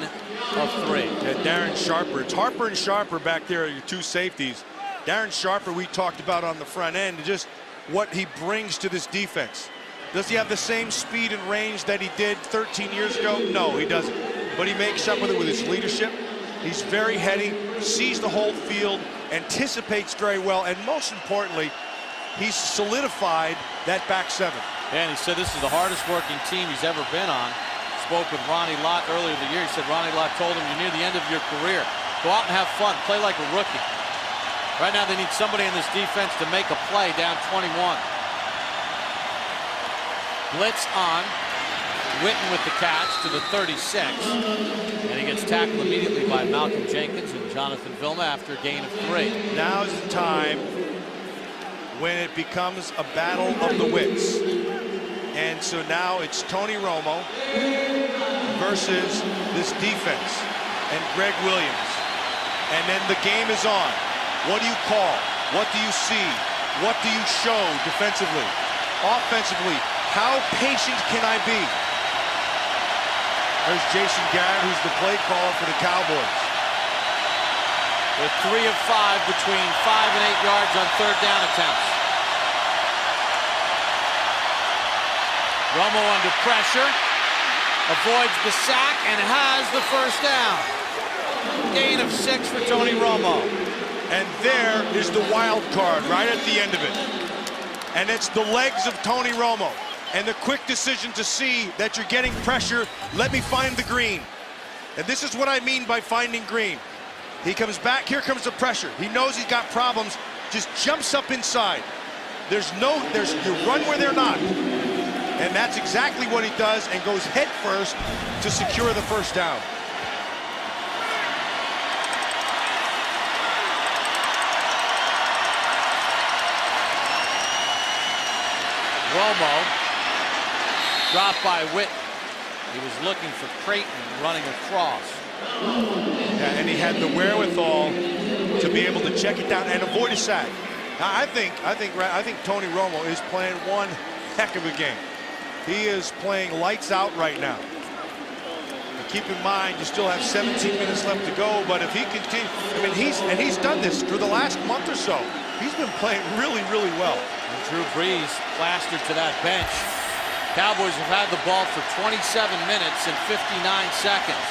of 3. Yeah, Darren Sharper. It's Harper and Sharper back there are your 2 safeties. Darren Sharper we talked about on the front end, just what he brings to this defense. Does he have the same speed and range that he did 13 years ago? No, he doesn't. But he makes up with it with his leadership. He's very heady, sees the whole field, anticipates very well, and most importantly, he's solidified that back 7. And he said this is the hardest working team he's ever been on. Spoke with Ronnie Lott earlier in the year. He said Ronnie Lott told him, "You're near the end of your career. Go out and have fun. Play like a rookie." Right now they need somebody in this defense to make a play down 21. Blitz on. Witten with the catch to the 36. And he gets tackled immediately by Malcolm Jenkins and Jonathan Vilma after a gain of 3. Now's the time when it becomes a battle of the wits. And so now it's Tony Romo versus this defense and Greg Williams. And then the game is on. What do you call? What do you see? What do you show defensively? Offensively, how patient can I be? There's Jason Garrett, who's the play caller for the Cowboys. With 3 of 5 between 5 and 8 yards on 3rd down attempts. Romo under pressure, avoids the sack, and has the first down. Gain of 6 for Tony Romo. And there is the wild card right at the end of it. And it's the legs of Tony Romo. And the quick decision to see that you're getting pressure, let me find the green. And this is what I mean by finding green. He comes back, here comes the pressure. He knows he's got problems, just jumps up inside. You run where they're not. And that's exactly what he does, and goes head first to secure the first down. Romo dropped by Witten. He was looking for Creighton running across. Yeah, and he had the wherewithal to be able to check it down and avoid a sack. Now, I think Tony Romo is playing one heck of a game. He is playing lights out right now. And keep in mind, you still have 17 minutes left to go, but if he continues, I mean, he's done this for the last month or so. He's been playing really, really well. And Drew Brees plastered to that bench. Cowboys have had the ball for 27 minutes and 59 seconds.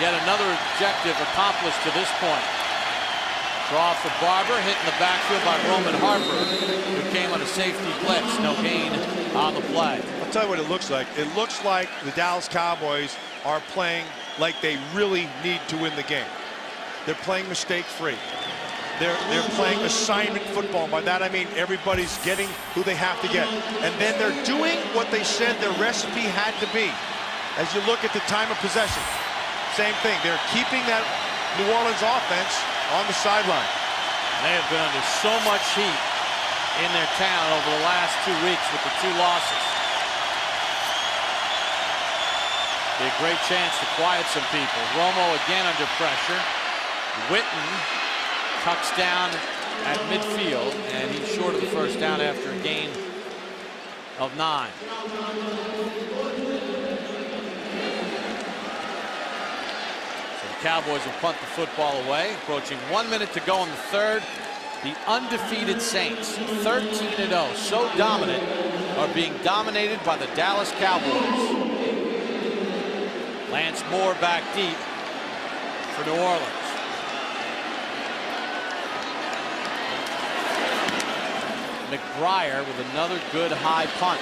Yet another objective accomplished to this point. Draw for Barber, hit in the backfield by Roman Harper, who came on a safety blitz. No gain on the play. I'll tell you what it looks like. It looks like the Dallas Cowboys are playing like they really need to win the game. They're playing mistake-free. They're playing assignment football. By that I mean everybody's getting who they have to get. And then they're doing what they said their recipe had to be. As you look at the time of possession, same thing. They're keeping that New Orleans offense on the sideline. They have been under so much heat in their town over the last 2 weeks with the 2 losses. Be a great chance to quiet some people. Romo again under pressure. Witten tucks down at midfield, and he's short of the first down after a gain of 9. So the Cowboys will punt the football away. Approaching 1 minute to go in the third. The undefeated Saints, 13-0, so dominant, are being dominated by the Dallas Cowboys. Lance Moore back deep for New Orleans. McBriar with another good high punt.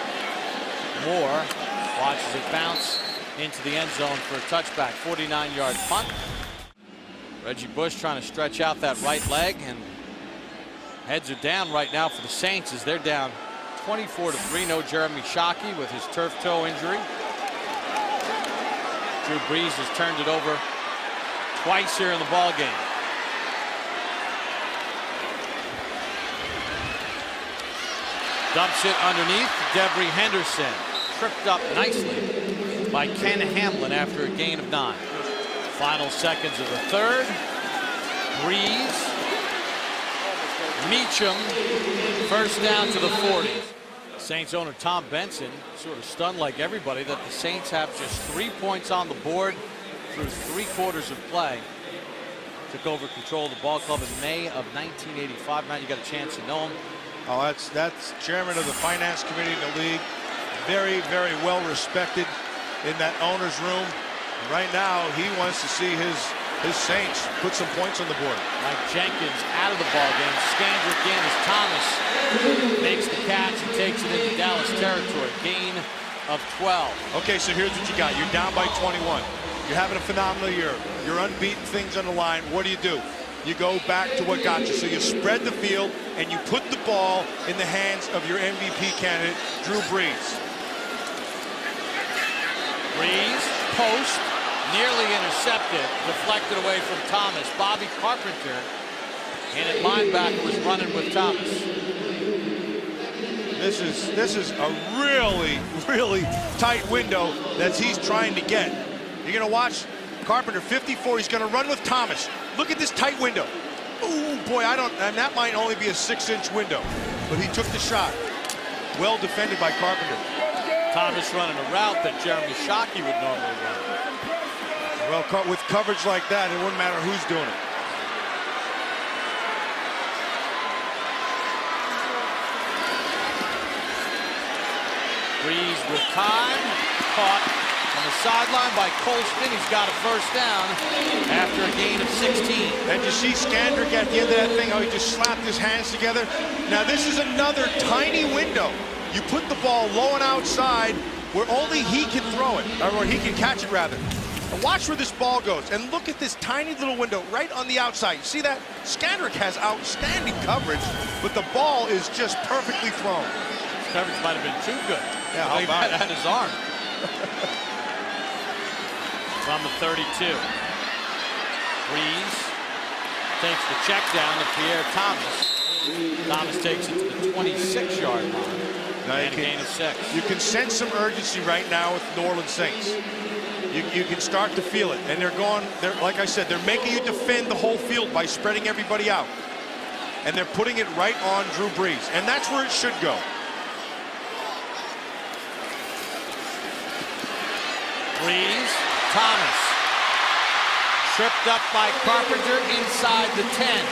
Moore watches it bounce into the end zone for a touchback. 49-yard punt. Reggie Bush trying to stretch out that right leg, and heads are down right now for the Saints as they're down 24-3. No Jeremy Shockey with his turf toe injury. Drew Brees has turned it over twice here in the ball game. Dumps it underneath. Devery Henderson tripped up nicely by Ken Hamlin after a gain of 9. Final seconds of the third. Brees. Meacham. First down to the 40s. Saints owner Tom Benson sort of stunned like everybody that the Saints have just 3 points on the board through 3 quarters of play. Took over control of the ball club in May of 1985. Matt, you got a chance to know him. Oh, that's chairman of the finance committee in the league. Very, very well respected in that owner's room. And right now, he wants to see his Saints put some points on the board. Mike Jenkins out of the ball game. Scandrick in as Thomas makes the catch and takes it into Dallas territory. Gain of 12. Okay, so here's what you got. You're down by 21. You're having a phenomenal year. You're unbeaten, things on the line. What do? You go back to what got you. So you spread the field and you put the ball in the hands of your MVP candidate, Drew Brees. Brees, post, nearly intercepted, deflected away from Thomas. Bobby Carpenter, and at linebacker, was running with Thomas. This is a really, really tight window that he's trying to get. You're going to watch Carpenter, 54. He's going to run with Thomas. Look at this tight window. Ooh, boy, and that might only be a 6-inch window, but he took the shot. Well defended by Carpenter. Thomas running a route that Jeremy Shockey would normally run. Well, with coverage like that, it wouldn't matter who's doing it. Breeze with time, caught on the sideline by Colston. He's got a first down after a gain of 16. And you see Skandrick at the end of that thing, how he just slapped his hands together. Now this is another tiny window. You put the ball low and outside where only he can throw it, or he can catch it rather. And watch where this ball goes, and look at this tiny little window right on the outside. You see that? Skandrick has outstanding coverage, but the ball is just perfectly thrown. His coverage might have been too good. Yeah, how about it? Had his arm. From the 32. Breeze takes the check down to Pierre Thomas. Thomas takes it to the 26-yard line. And a gain of 6. You can sense some urgency right now with the New Orleans Saints. You can start to feel it. And they're like I said, they're making you defend the whole field by spreading everybody out. And they're putting it right on Drew Brees. And that's where it should go. Breeze, Thomas. Tripped up by Carpenter inside the 10.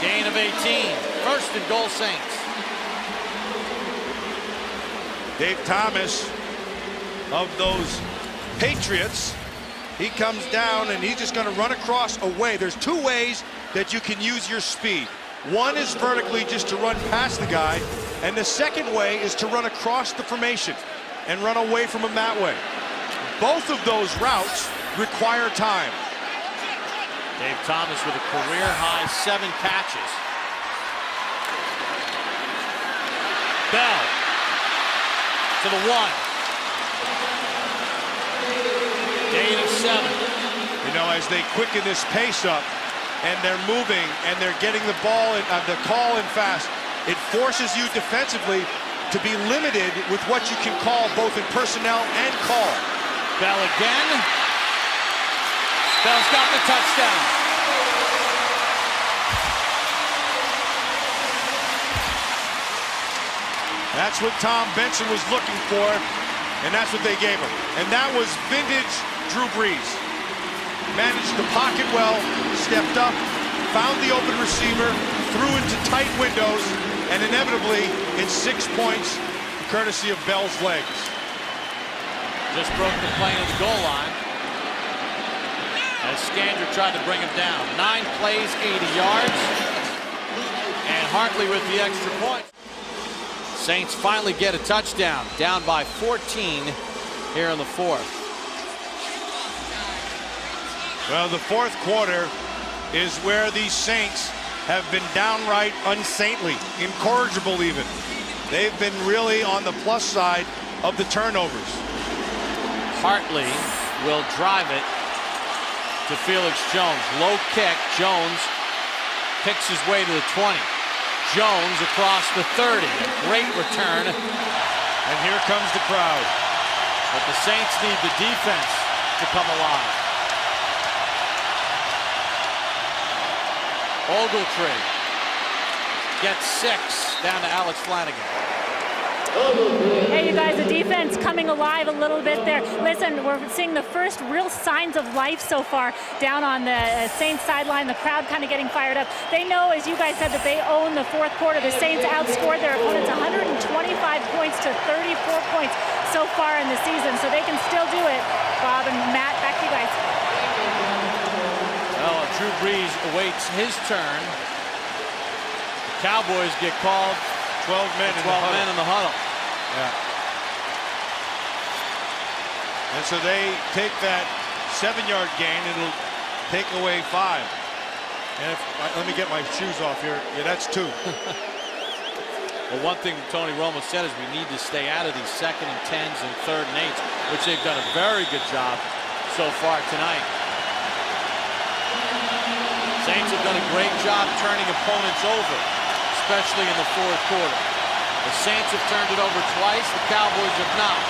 Gain of 18. First and goal, Saints. Dave Thomas of those Patriots, he comes down and he's just going to run across a way. There's two ways that you can use your speed. One is vertically, just to run past the guy, and the second way is to run across the formation and run away from him that way. Both of those routes require time. Dave Thomas with a career-high 7 catches. Bell to the 1. Gain of 7. You know, as they quicken this pace up and they're moving and they're getting the ball and the call in fast, it forces you defensively to be limited with what you can call both in personnel and call. Bell again. Bell's got the touchdown. That's what Tom Benson was looking for, and that's what they gave him. And that was vintage Drew Brees. Managed the pocket well, stepped up, found the open receiver, threw into tight windows, and inevitably it's 6 points courtesy of Bell's legs. Just broke the plane of the goal line as Skandrick tried to bring him down. 9 plays, 80 yards, and Hartley with the extra point. Saints finally get a touchdown, down by 14 here in the 4th. Well, the 4th quarter is where these Saints have been downright unsaintly, incorrigible even. They've been really on the plus side of the turnovers. Hartley will drive it to Felix Jones. Low kick. Jones picks his way to the 20. Jones across the 30. Great return. And here comes the crowd. But the Saints need the defense to come alive. Ogletree gets 6 down to Alex Flanagan. Hey, you guys, the defense coming alive a little bit there. Listen, we're seeing the first real signs of life so far down on the Saints sideline. The crowd kind of getting fired up. They know, as you guys said, that they own the 4th quarter. The Saints outscored their opponents 125 points to 34 points so far in the season, so they can still do it. Bob and Matt, back to you guys. Well, Drew Brees awaits his turn. The Cowboys get called. 12 men in the huddle. Yeah. And so they take that 7-yard gain. It'll take away 5. And let me get my shoes off here. Yeah, that's 2. Well, one thing Tony Romo said is we need to stay out of these 2nd and 10s and 3rd and 8s, which they've done a very good job so far tonight. Saints have done a great job turning opponents over, especially in the 4th quarter. The Saints have turned it over twice. The Cowboys have not.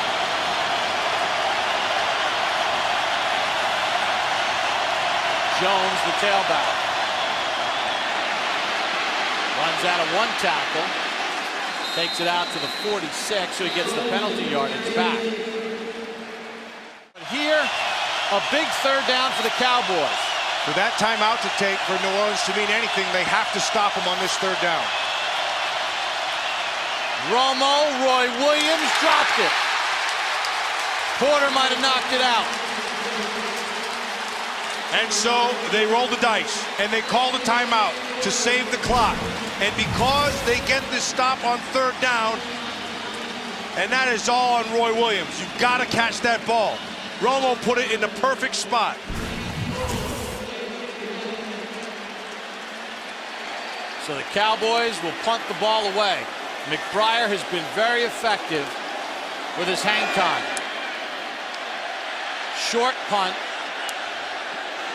Jones, the tailback. Runs out of 1 tackle. Takes it out to the 46, so he gets the penalty yardage back. But here, a big 3rd down for the Cowboys. For that timeout to take for New Orleans to mean anything, they have to stop him on this 3rd down. Romo, Roy Williams dropped it. Porter might have knocked it out. And so they roll the dice, and they call the timeout to save the clock. And because they get this stop on 3rd down, and that is all on Roy Williams. You've got to catch that ball. Romo put it in the perfect spot. So the Cowboys will punt the ball away. McBride has been very effective with his hang time. Short punt.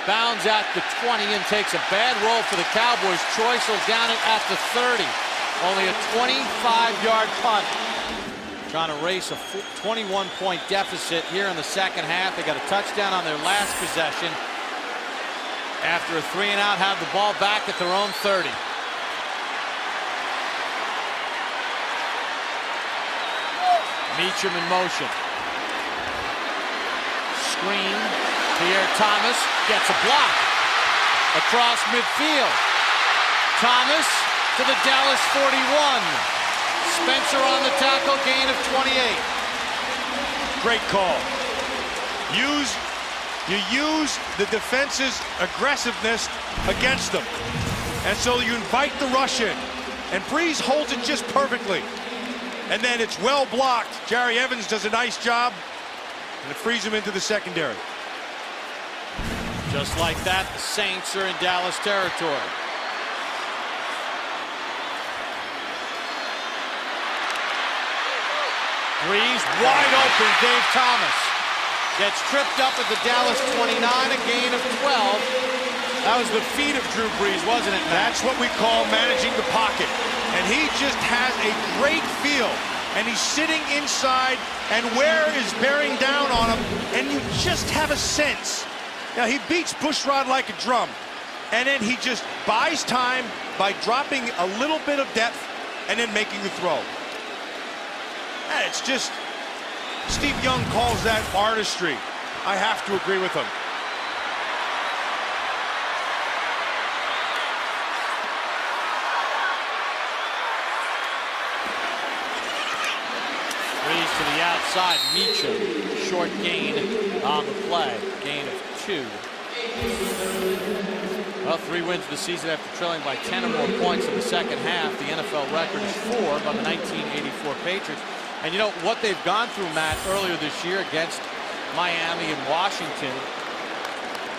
Bounds at the 20 and takes a bad roll for the Cowboys. Choice will down it at the 30. Only a 25-yard punt. Trying to race a 21-point deficit here in the second half. They got a touchdown on their last possession. After a 3-and-out, have the ball back at their own 30. Meacham in motion. Screen. Pierre Thomas gets a block across midfield. Thomas to the Dallas 41. Spencer on the tackle, gain of 28. Great call. You use the defense's aggressiveness against them. And so you invite the rush in. And Breeze holds it just perfectly. And then it's well blocked. Jerry Evans does a nice job. And it frees him into the secondary. Just like that, the Saints are in Dallas territory. Breeze wide open. Dave Thomas gets tripped up at the Dallas 29, a gain of 12. That was the feet of Drew Brees, wasn't it, Matt? That's what we call managing the pocket. And he just has a great feel. And he's sitting inside, and Ware is bearing down on him, and you just have a sense. Now, he beats Bushrod like a drum, and then he just buys time by dropping a little bit of depth and then making the throw. And it's just, Steve Young calls that artistry. I have to agree with him. Breeze to the outside. Meacham, short gain on the play. Gain of 2. Well, 3 wins of the season after trailing by 10 or more points in the second half. The NFL record is 4 by the 1984 Patriots. And you know what they've gone through, Matt, earlier this year against Miami and Washington.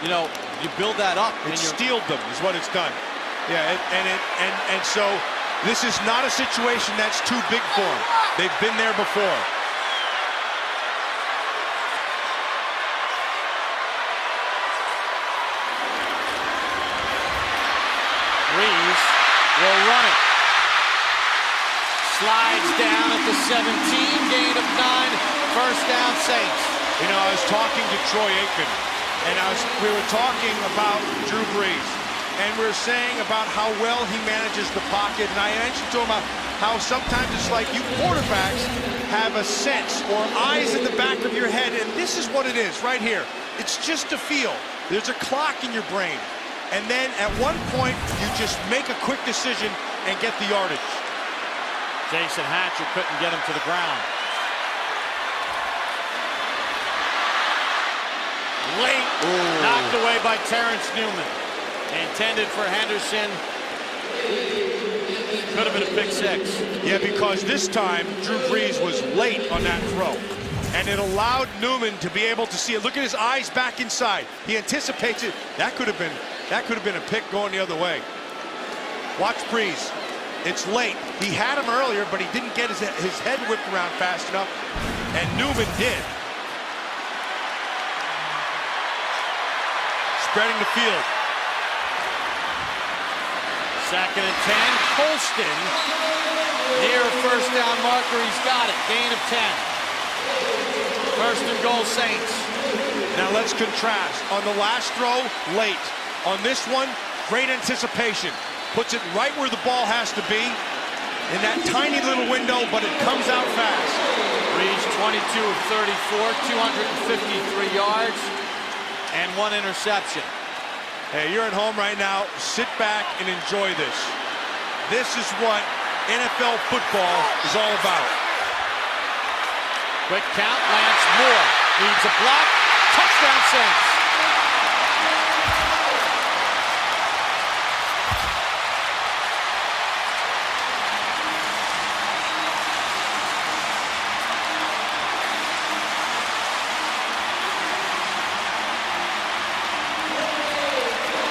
You know, you build that up. It steeled them is what it's done. Yeah, and so this is not a situation that's too big for them. They've been there before. Breeze will run it. Slides down at the 17, gain of 9, first down Saints. You know, I was talking to Troy Aikman, and we were talking about Drew Brees, and we were saying about how well he manages the pocket, and I mentioned to him about how sometimes it's like you quarterbacks have a sense or eyes in the back of your head, and this is what it is right here. It's just a feel. There's a clock in your brain, and then at one point you just make a quick decision and get the yardage. Jason Hatcher couldn't get him to the ground. Late, knocked away by Terrence Newman. Intended for Henderson. Could have been a pick 6. Yeah, because this time Drew Brees was late on that throw. And it allowed Newman to be able to see it. Look at his eyes back inside. He anticipates it. That could have been a pick going the other way. Watch Brees. It's late. He had him earlier, but he didn't get his head whipped around fast enough, and Newman did. Spreading the field. 2nd and 10. Colston near a first down marker. He's got it. Gain of 10. 1st and goal Saints. Now let's contrast. On the last throw, late. On this one, great anticipation. Puts it right where the ball has to be, in that tiny little window, but it comes out fast. Breeze 22 of 34, 253 yards, and 1 interception. Hey, you're at home right now. Sit back and enjoy this. This is what NFL football is all about. Quick count, Lance Moore needs a block. Touchdown Saints.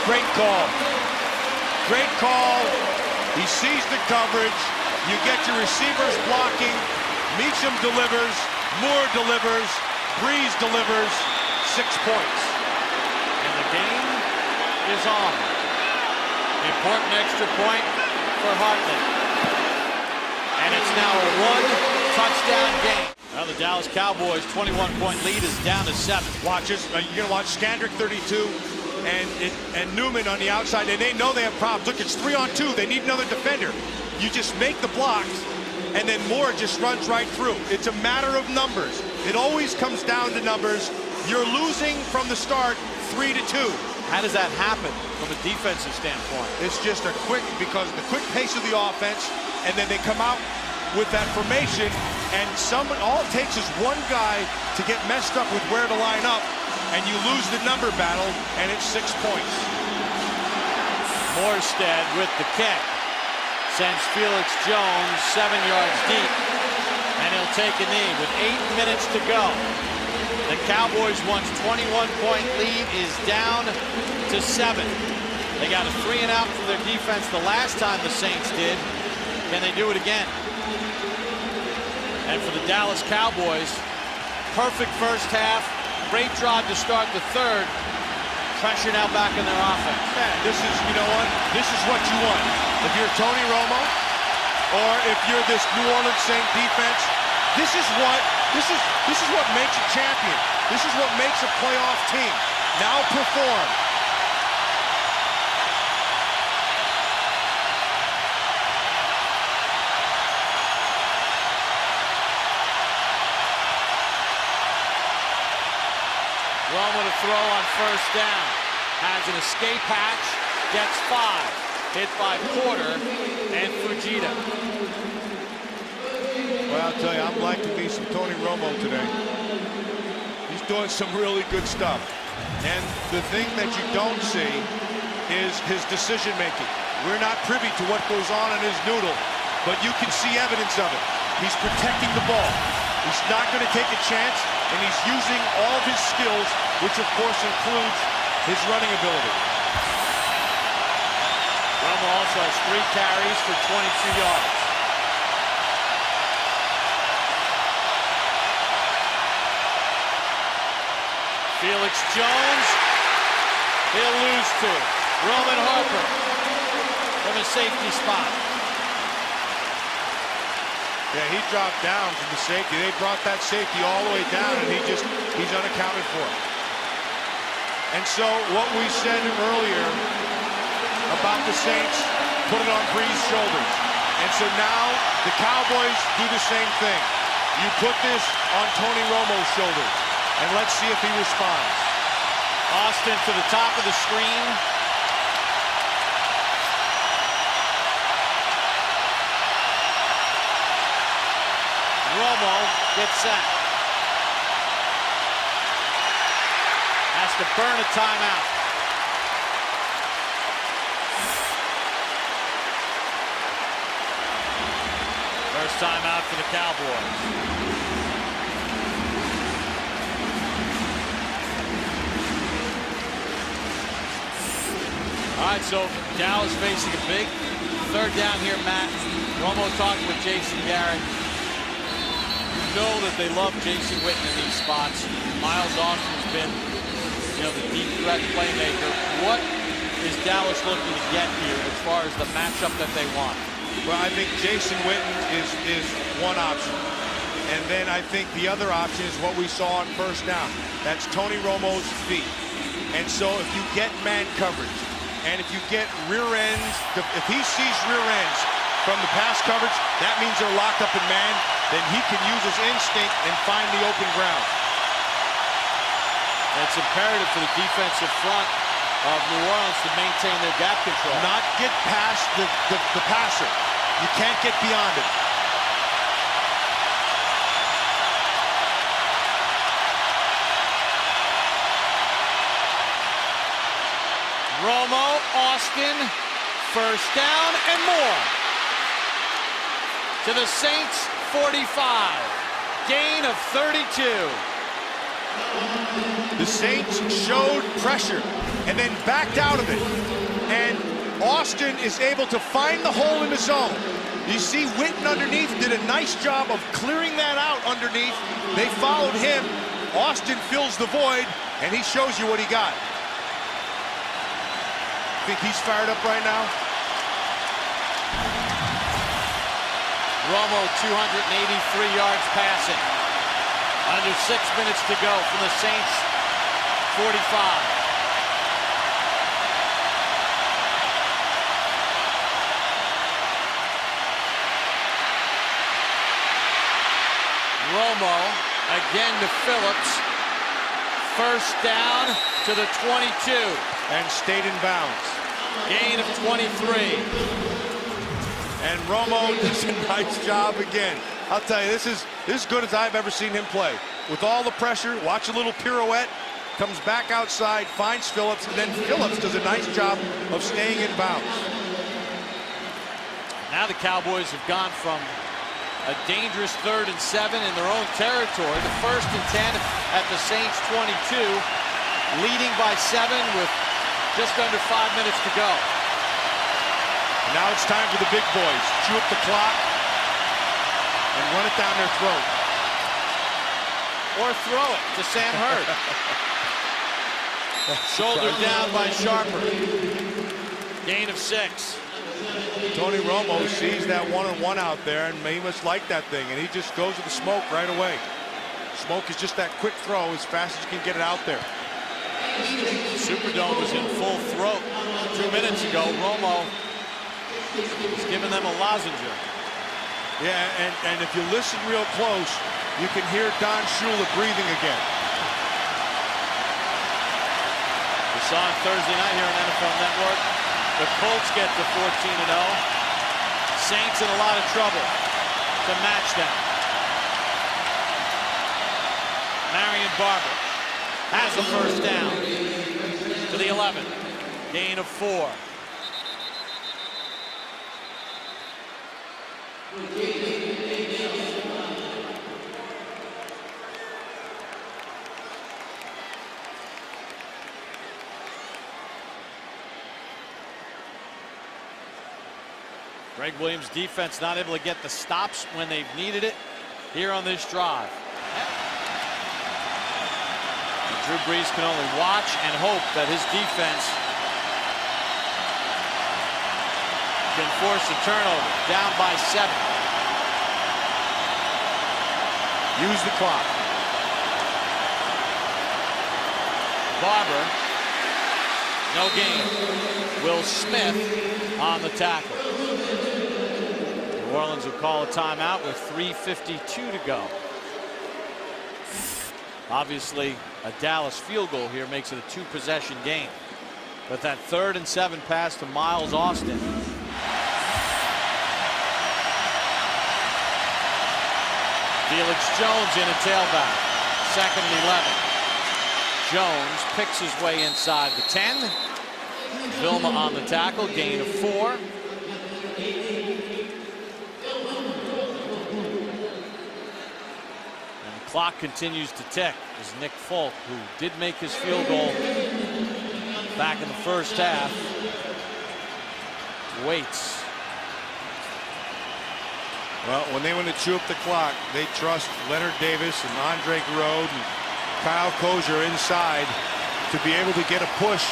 Great call. Great call. He sees the coverage. You get your receivers blocking. Meacham delivers. Moore delivers. Breeze delivers. 6 points. And the game is on. Important extra point for Hartley. And it's now a one-touchdown game. Well, the Dallas Cowboys' 21-point lead is down to 7. Watch this. You're going to watch Skandrick 32 and Newman on the outside, and they know they have problems. Look, it's 3-on-2. They need another defender. You just make the blocks, and then Moore just runs right through. It's a matter of numbers. It always comes down to numbers. You're losing from the start 3-2. How does that happen from a defensive standpoint? It's just because of the quick pace of the offense, and then they come out with that formation, and all it takes is one guy to get messed up with where to line up, and you lose the number battle, and it's 6 points. Morstead with the kick. Sends Felix Jones 7 yards deep, and he'll take a knee with 8 minutes to go. The Cowboys' once 21-point lead is down to 7. They got a 3-and-out for their defense the last time the Saints did. Can they do it again? And for the Dallas Cowboys, perfect first half. Great drive to start the third. Pressure now back in their offense. Yeah, this is, you know what? This is what you want. If you're Tony Romo, or if you're this New Orleans Saint defense, this is what makes a champion. This is what makes a playoff team. Now perform. Romo to throw on first down. Has an escape hatch. Gets 5. Hit by Porter and Fujita. Well, I'll tell you, I'm liking me some Tony Romo today. He's doing some really good stuff. And the thing that you don't see is his decision-making. We're not privy to what goes on in his noodle, but you can see evidence of it. He's protecting the ball. He's not going to take a chance, and he's using all of his skills, which of course includes his running ability. Romo also has 3 carries for 22 yards. Felix Jones, he'll lose 2. Roman Harper from a safety spot. Yeah, he dropped down from the safety. They brought that safety all the way down, and he's unaccounted for. And so what we said earlier about the Saints, put it on Breeze's shoulders. And so now the Cowboys do the same thing. You put this on Tony Romo's shoulders, and let's see if he responds. Austin to the top of the screen. Romo gets sacked. Has to burn a timeout. First timeout for the Cowboys. All right, so Dallas facing a big third down here, Matt. Romo talking with Jason Garrett. You know that they love Jason Witten in these spots. Miles Austin's been, the deep threat playmaker. What is Dallas looking to get here as far as the matchup that they want? Well, I think Jason Witten is one option. And then I think the other option is what we saw on first down. That's Tony Romo's feet. And so if you get man coverage, and if you get rear ends, if he sees rear ends from the pass coverage, that means they're locked up in man, then he can use his instinct and find the open ground. It's imperative for the defensive front of New Orleans to maintain their gap control. Not get past the passer. You can't get beyond it. Romo, Austin, first down and more. To the Saints 45. Gain of 32. The Saints showed pressure and then backed out of it. And Austin is able to find the hole in the zone. You see Witten underneath did a nice job of clearing that out underneath. They followed him. Austin fills the void, and he shows you what he got. Think he's fired up right now? Romo 283 yards passing. Under 6 minutes to go from the Saints 45. Romo again to Phillips. First down to the 22. And stayed in bounds. Gain of 23. And Romo does a nice job again. I'll tell you, this is as good as I've ever seen him play. With all the pressure, watch a little pirouette, comes back outside, finds Phillips, and then Phillips does a nice job of staying in bounds. Now the Cowboys have gone from a dangerous 3rd and 7 in their own territory to 1st and 10 at the Saints 22, leading by 7 with just under 5 minutes to go. And now it's time for the big boys. Chew up the clock and run it down their throat. Or throw it to Sam Hurd. Shoulder down by Sharper. Gain of 6. Tony Romo sees that one-on-one out there, and he must like that thing, and he just goes to the smoke right away. Smoke is just that quick throw as fast as you can get it out there. Superdome was in full throat 2 minutes ago. Romo is giving them a lozenge. Yeah, and if you listen real close, you can hear Don Shula breathing again. We saw on Thursday night here on NFL Network, the Colts get to 14-0. Saints in a lot of trouble to match them. Marion Barber has the first down to the 11. Gain of 4. Greg Williams' defense not able to get the stops when they've needed it here on this drive. And Drew Brees can only watch and hope that his defense can force a turnover. Down by 7. Use the clock. Barber, no gain. Will Smith on the tackle. New Orleans will call a timeout with 3:52 to go. Obviously, a Dallas field goal here makes it a 2-possession game. But that 3rd and 7 pass to Miles Austin. Felix Jones in a tailback. 2nd and 11. Jones picks his way inside the 10. Vilma on the tackle, gain of 4. And the clock continues to tick as Nick Folk, who did make his field goal back in the first half, waits. Well, when they want to chew up the clock, they trust Leonard Davis and Andre Garode and Kyle Kozier inside to be able to get a push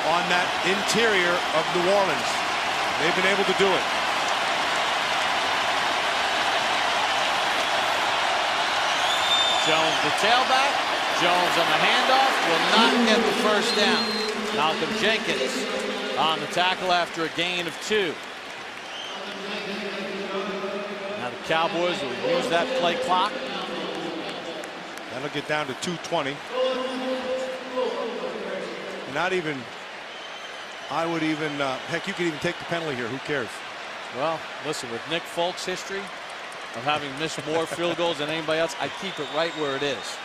on that interior of New Orleans. They've been able to do it. Jones the tailback. Jones on the handoff will not get the first down. Malcolm Jenkins on the tackle after a gain of 2. Now the Cowboys will use that play clock. That'll get down to 2:20. Not even, I would even, heck, you could even take the penalty here. Who cares? Well, listen, with Nick Folk's history of having missed more field goals than anybody else, I keep it right where it is.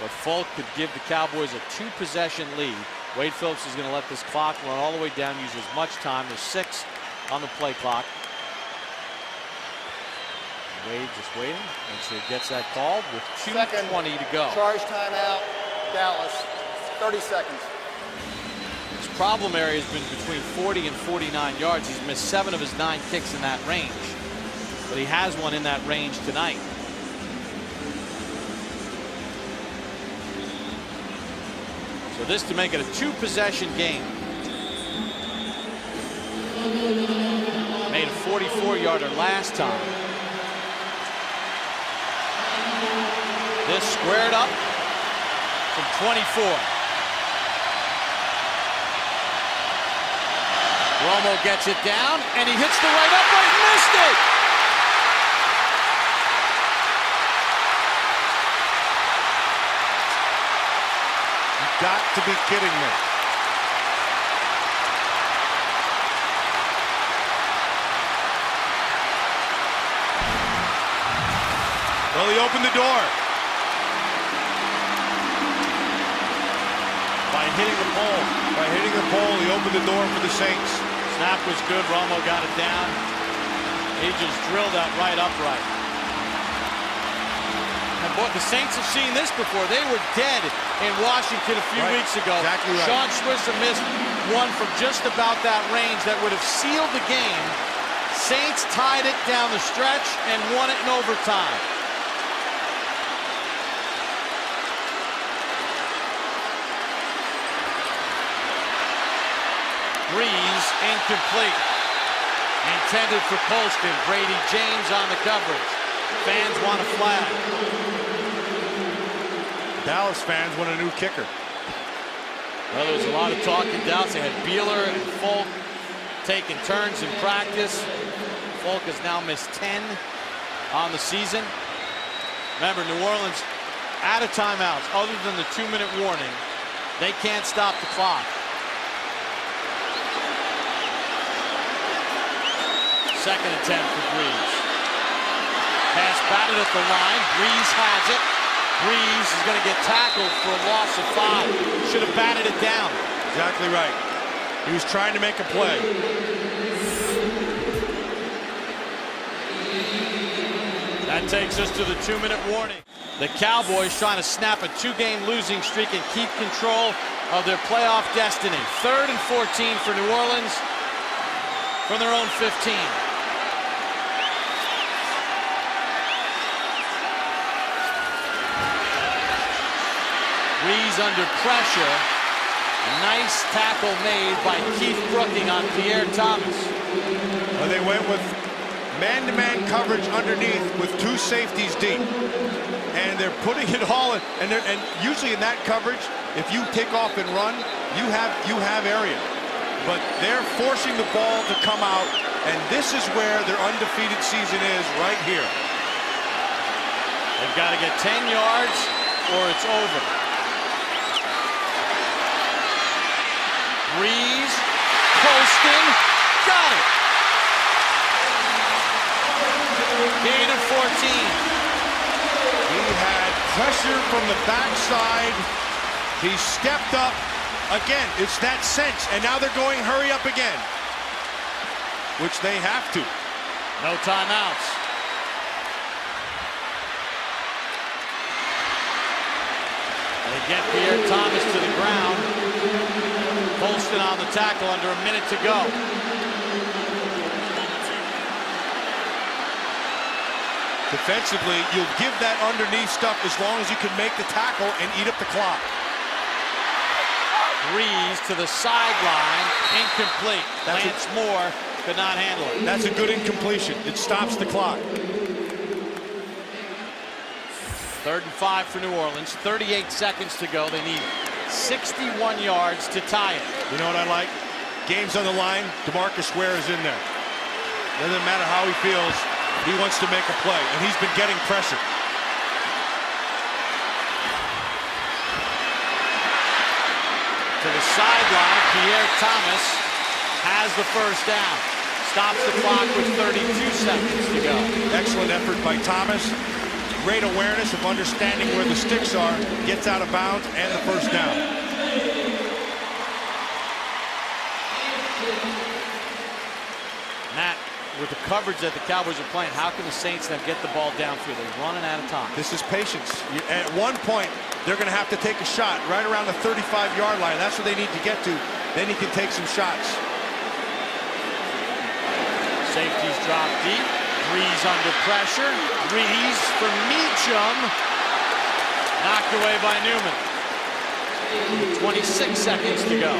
But Folk could give the Cowboys a 2-possession lead. Wade Phillips is going to let this clock run all the way down, use as much time. There's 6 on the play clock. Wade just waiting. And so he gets that called with 2:20 to go. Charge timeout, Dallas. 30 seconds. His problem area has been between 40 and 49 yards. He's missed 7 of his 9 kicks in that range. But he has one in that range tonight. So this to make it a 2-possession game. Made a 44-yarder last time. This squared up from 24. Romo gets it down, and he hits the right upright and missed it. You've got to be kidding me. Well, he opened the door. By hitting the pole. By hitting the pole, he opened the door for the Saints. Snap was good. Romo got it down. He just drilled that right upright. And boy, the Saints have seen this before. They were dead in Washington a few weeks ago. Exactly right. Sean Switzer missed one from just about that range that would have sealed the game. Saints tied it down the stretch and won it in overtime. Breeze incomplete. Intended for Colston. Brady James on the coverage. Fans want a flag. Dallas fans want a new kicker. Well, there was a lot of talk in Dallas. They had Beeler and Folk taking turns in practice. Folk has now missed 10 on the season. Remember, New Orleans out of timeouts. Other than the 2-minute warning, they can't stop the clock. Second and 10 for Breeze. Pass batted at the line. Breeze has it. Breeze is going to get tackled for a loss of 5. Should have batted it down. Exactly right. He was trying to make a play. That takes us to the 2-minute warning. The Cowboys trying to snap a 2-game losing streak and keep control of their playoff destiny. 3rd and 14 for New Orleans from their own 15. Breeze under pressure. Nice tackle made by Keith Brooking on Pierre Thomas. Well, they went with man-to-man coverage underneath with 2 safeties deep. And they're putting it all in. And usually in that coverage, if you take off and run, you have area. But they're forcing the ball to come out. And this is where their undefeated season is, right here. They've got to get 10 yards or it's over. Breeze, Colston, got it. Gain of 14. He had pressure from the backside. He stepped up. Again, it's that sense. And now they're going hurry up again, which they have to. No timeouts. They get Pierre Thomas to the ground. Colston on the tackle under a minute to go. Defensively, you'll give that underneath stuff as long as you can make the tackle and eat up the clock. Breeze to the sideline, incomplete. Lance Moore could not handle it. That's a good incompletion. It stops the clock. 3rd and 5 for New Orleans. 38 seconds to go. They need 61 yards to tie it. You know what I like? Game's on the line. DeMarcus Ware is in there. Doesn't matter how he feels. He wants to make a play, and he's been getting pressure. To the sideline, Pierre Thomas has the first down. Stops the clock with 32 seconds to go. Excellent effort by Thomas. Great awareness of understanding where the sticks are. Gets out of bounds and the first down. Matt, with the coverage that the Cowboys are playing, how can the Saints then get the ball downfield? They're running out of time. This is patience. At one point, they're going to have to take a shot right around the 35-yard line. That's what they need to get to. Then he can take some shots. Safeties drop deep. Breeze under pressure. Breeze for Meacham. Knocked away by Newman. 26 seconds to go.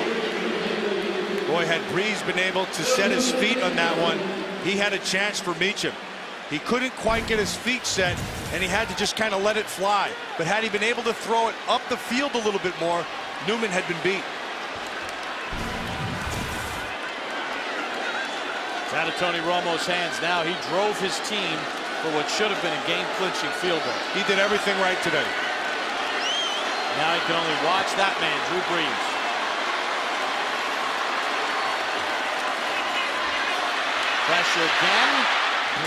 Boy, had Breeze been able to set his feet on that one, he had a chance for Meacham. He couldn't quite get his feet set, and he had to just kind of let it fly. But had he been able to throw it up the field a little bit more, Newman had been beat. It's out of Tony Romo's hands now. He drove his team for what should have been a game-clinching field goal. He did everything right today. Now he can only watch that man, Drew Brees. Pressure again.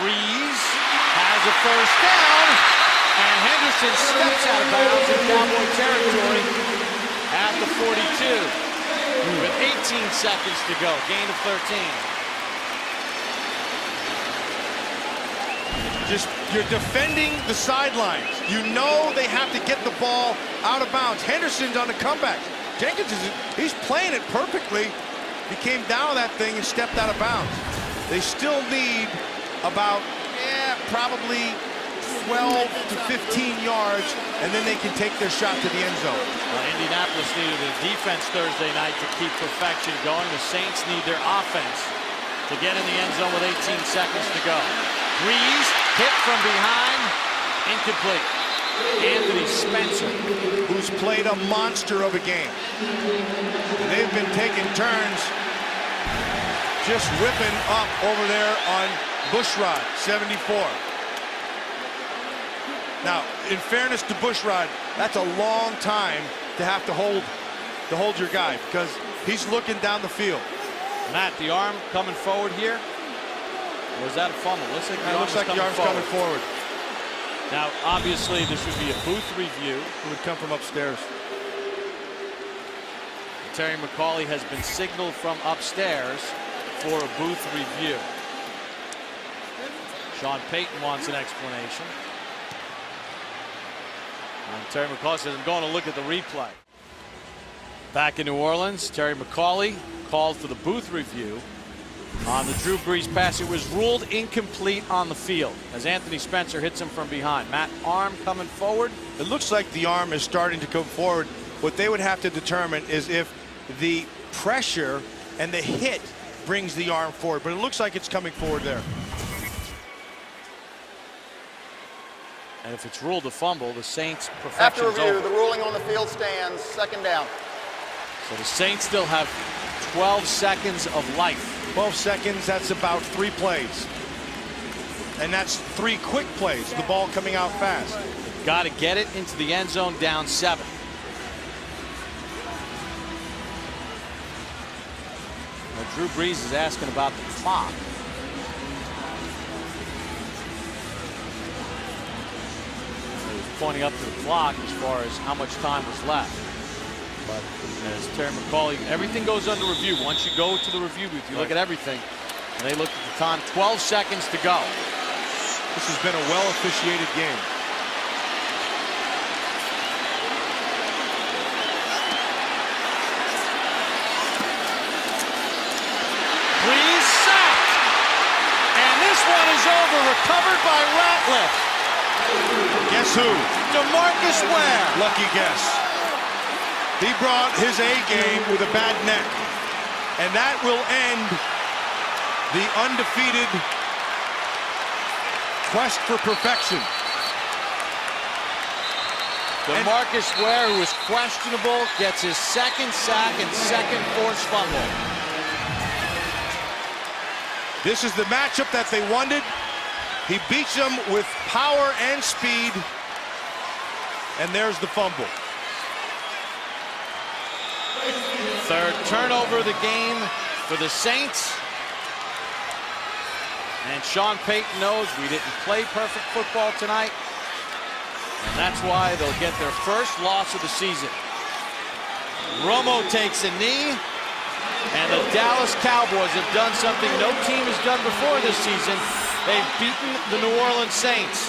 Breeze has a first down, and Henderson steps out of bounds in Cowboy territory at the 42 with 18 seconds to go. Gain of 13. Just, you're defending the sidelines. You know they have to get the ball out of bounds. Henderson's on the comeback. Jenkins he's playing it perfectly. He came down that thing and stepped out of bounds. They still need about, probably 12 to 15 yards, and then they can take their shot to the end zone. Well, Indianapolis needed a defense Thursday night to keep perfection going. The Saints need their offense to get in the end zone with 18 seconds to go. Breeze hit from behind, incomplete. Anthony Spencer, who's played a monster of a game. And they've been taking turns just whipping up over there on Bushrod, 74. Now, in fairness to Bushrod, that's a long time to have to hold your guy, because he's looking down the field. Matt, the arm coming forward here. Or is that a fumble? Looks like the arm's coming forward. Now, obviously, this would be a booth review. It would come from upstairs. Terry McAulay has been signaled from upstairs for a booth review. Sean Payton wants an explanation. And Terry McAulay says, I'm going to look at the replay. Back in New Orleans, Terry McAulay called for the booth review on the Drew Brees pass. It was ruled incomplete on the field as Anthony Spencer hits him from behind. Matt, arm coming forward. It looks like the arm is starting to come forward. What they would have to determine is if the pressure and the hit brings the arm forward, but it looks like it's coming forward there. And if it's ruled a fumble, the Saints' perfection's over. After review, over. the ruling on the field stands. Second down. So the Saints still have 12 seconds of life. 12 seconds, that's about 3 plays. And that's 3 quick plays, the ball coming out fast. Got to get it into the end zone down 7. Now, Drew Brees is asking about the clock. He was pointing up to the clock as far as how much time was left. But as Terry McAulay, everything goes under review. Once you go to the review booth, you look at everything. And they look at the time, 12 seconds to go. This has been a well-officiated game. Breeze sacked. And this one is over, recovered by Ratliff. Guess who? DeMarcus Ware. Lucky guess. He brought his A game with a bad neck. And that will end the undefeated quest for perfection. DeMarcus Ware, who is questionable, gets his second sack and second forced fumble. This is the matchup that they wanted. He beats them with power and speed. And there's the fumble. Third turnover of the game for the Saints. And Sean Payton knows we didn't play perfect football tonight. And that's why they'll get their first loss of the season. Romo takes a knee. And the Dallas Cowboys have done something no team has done before this season. They've beaten the New Orleans Saints.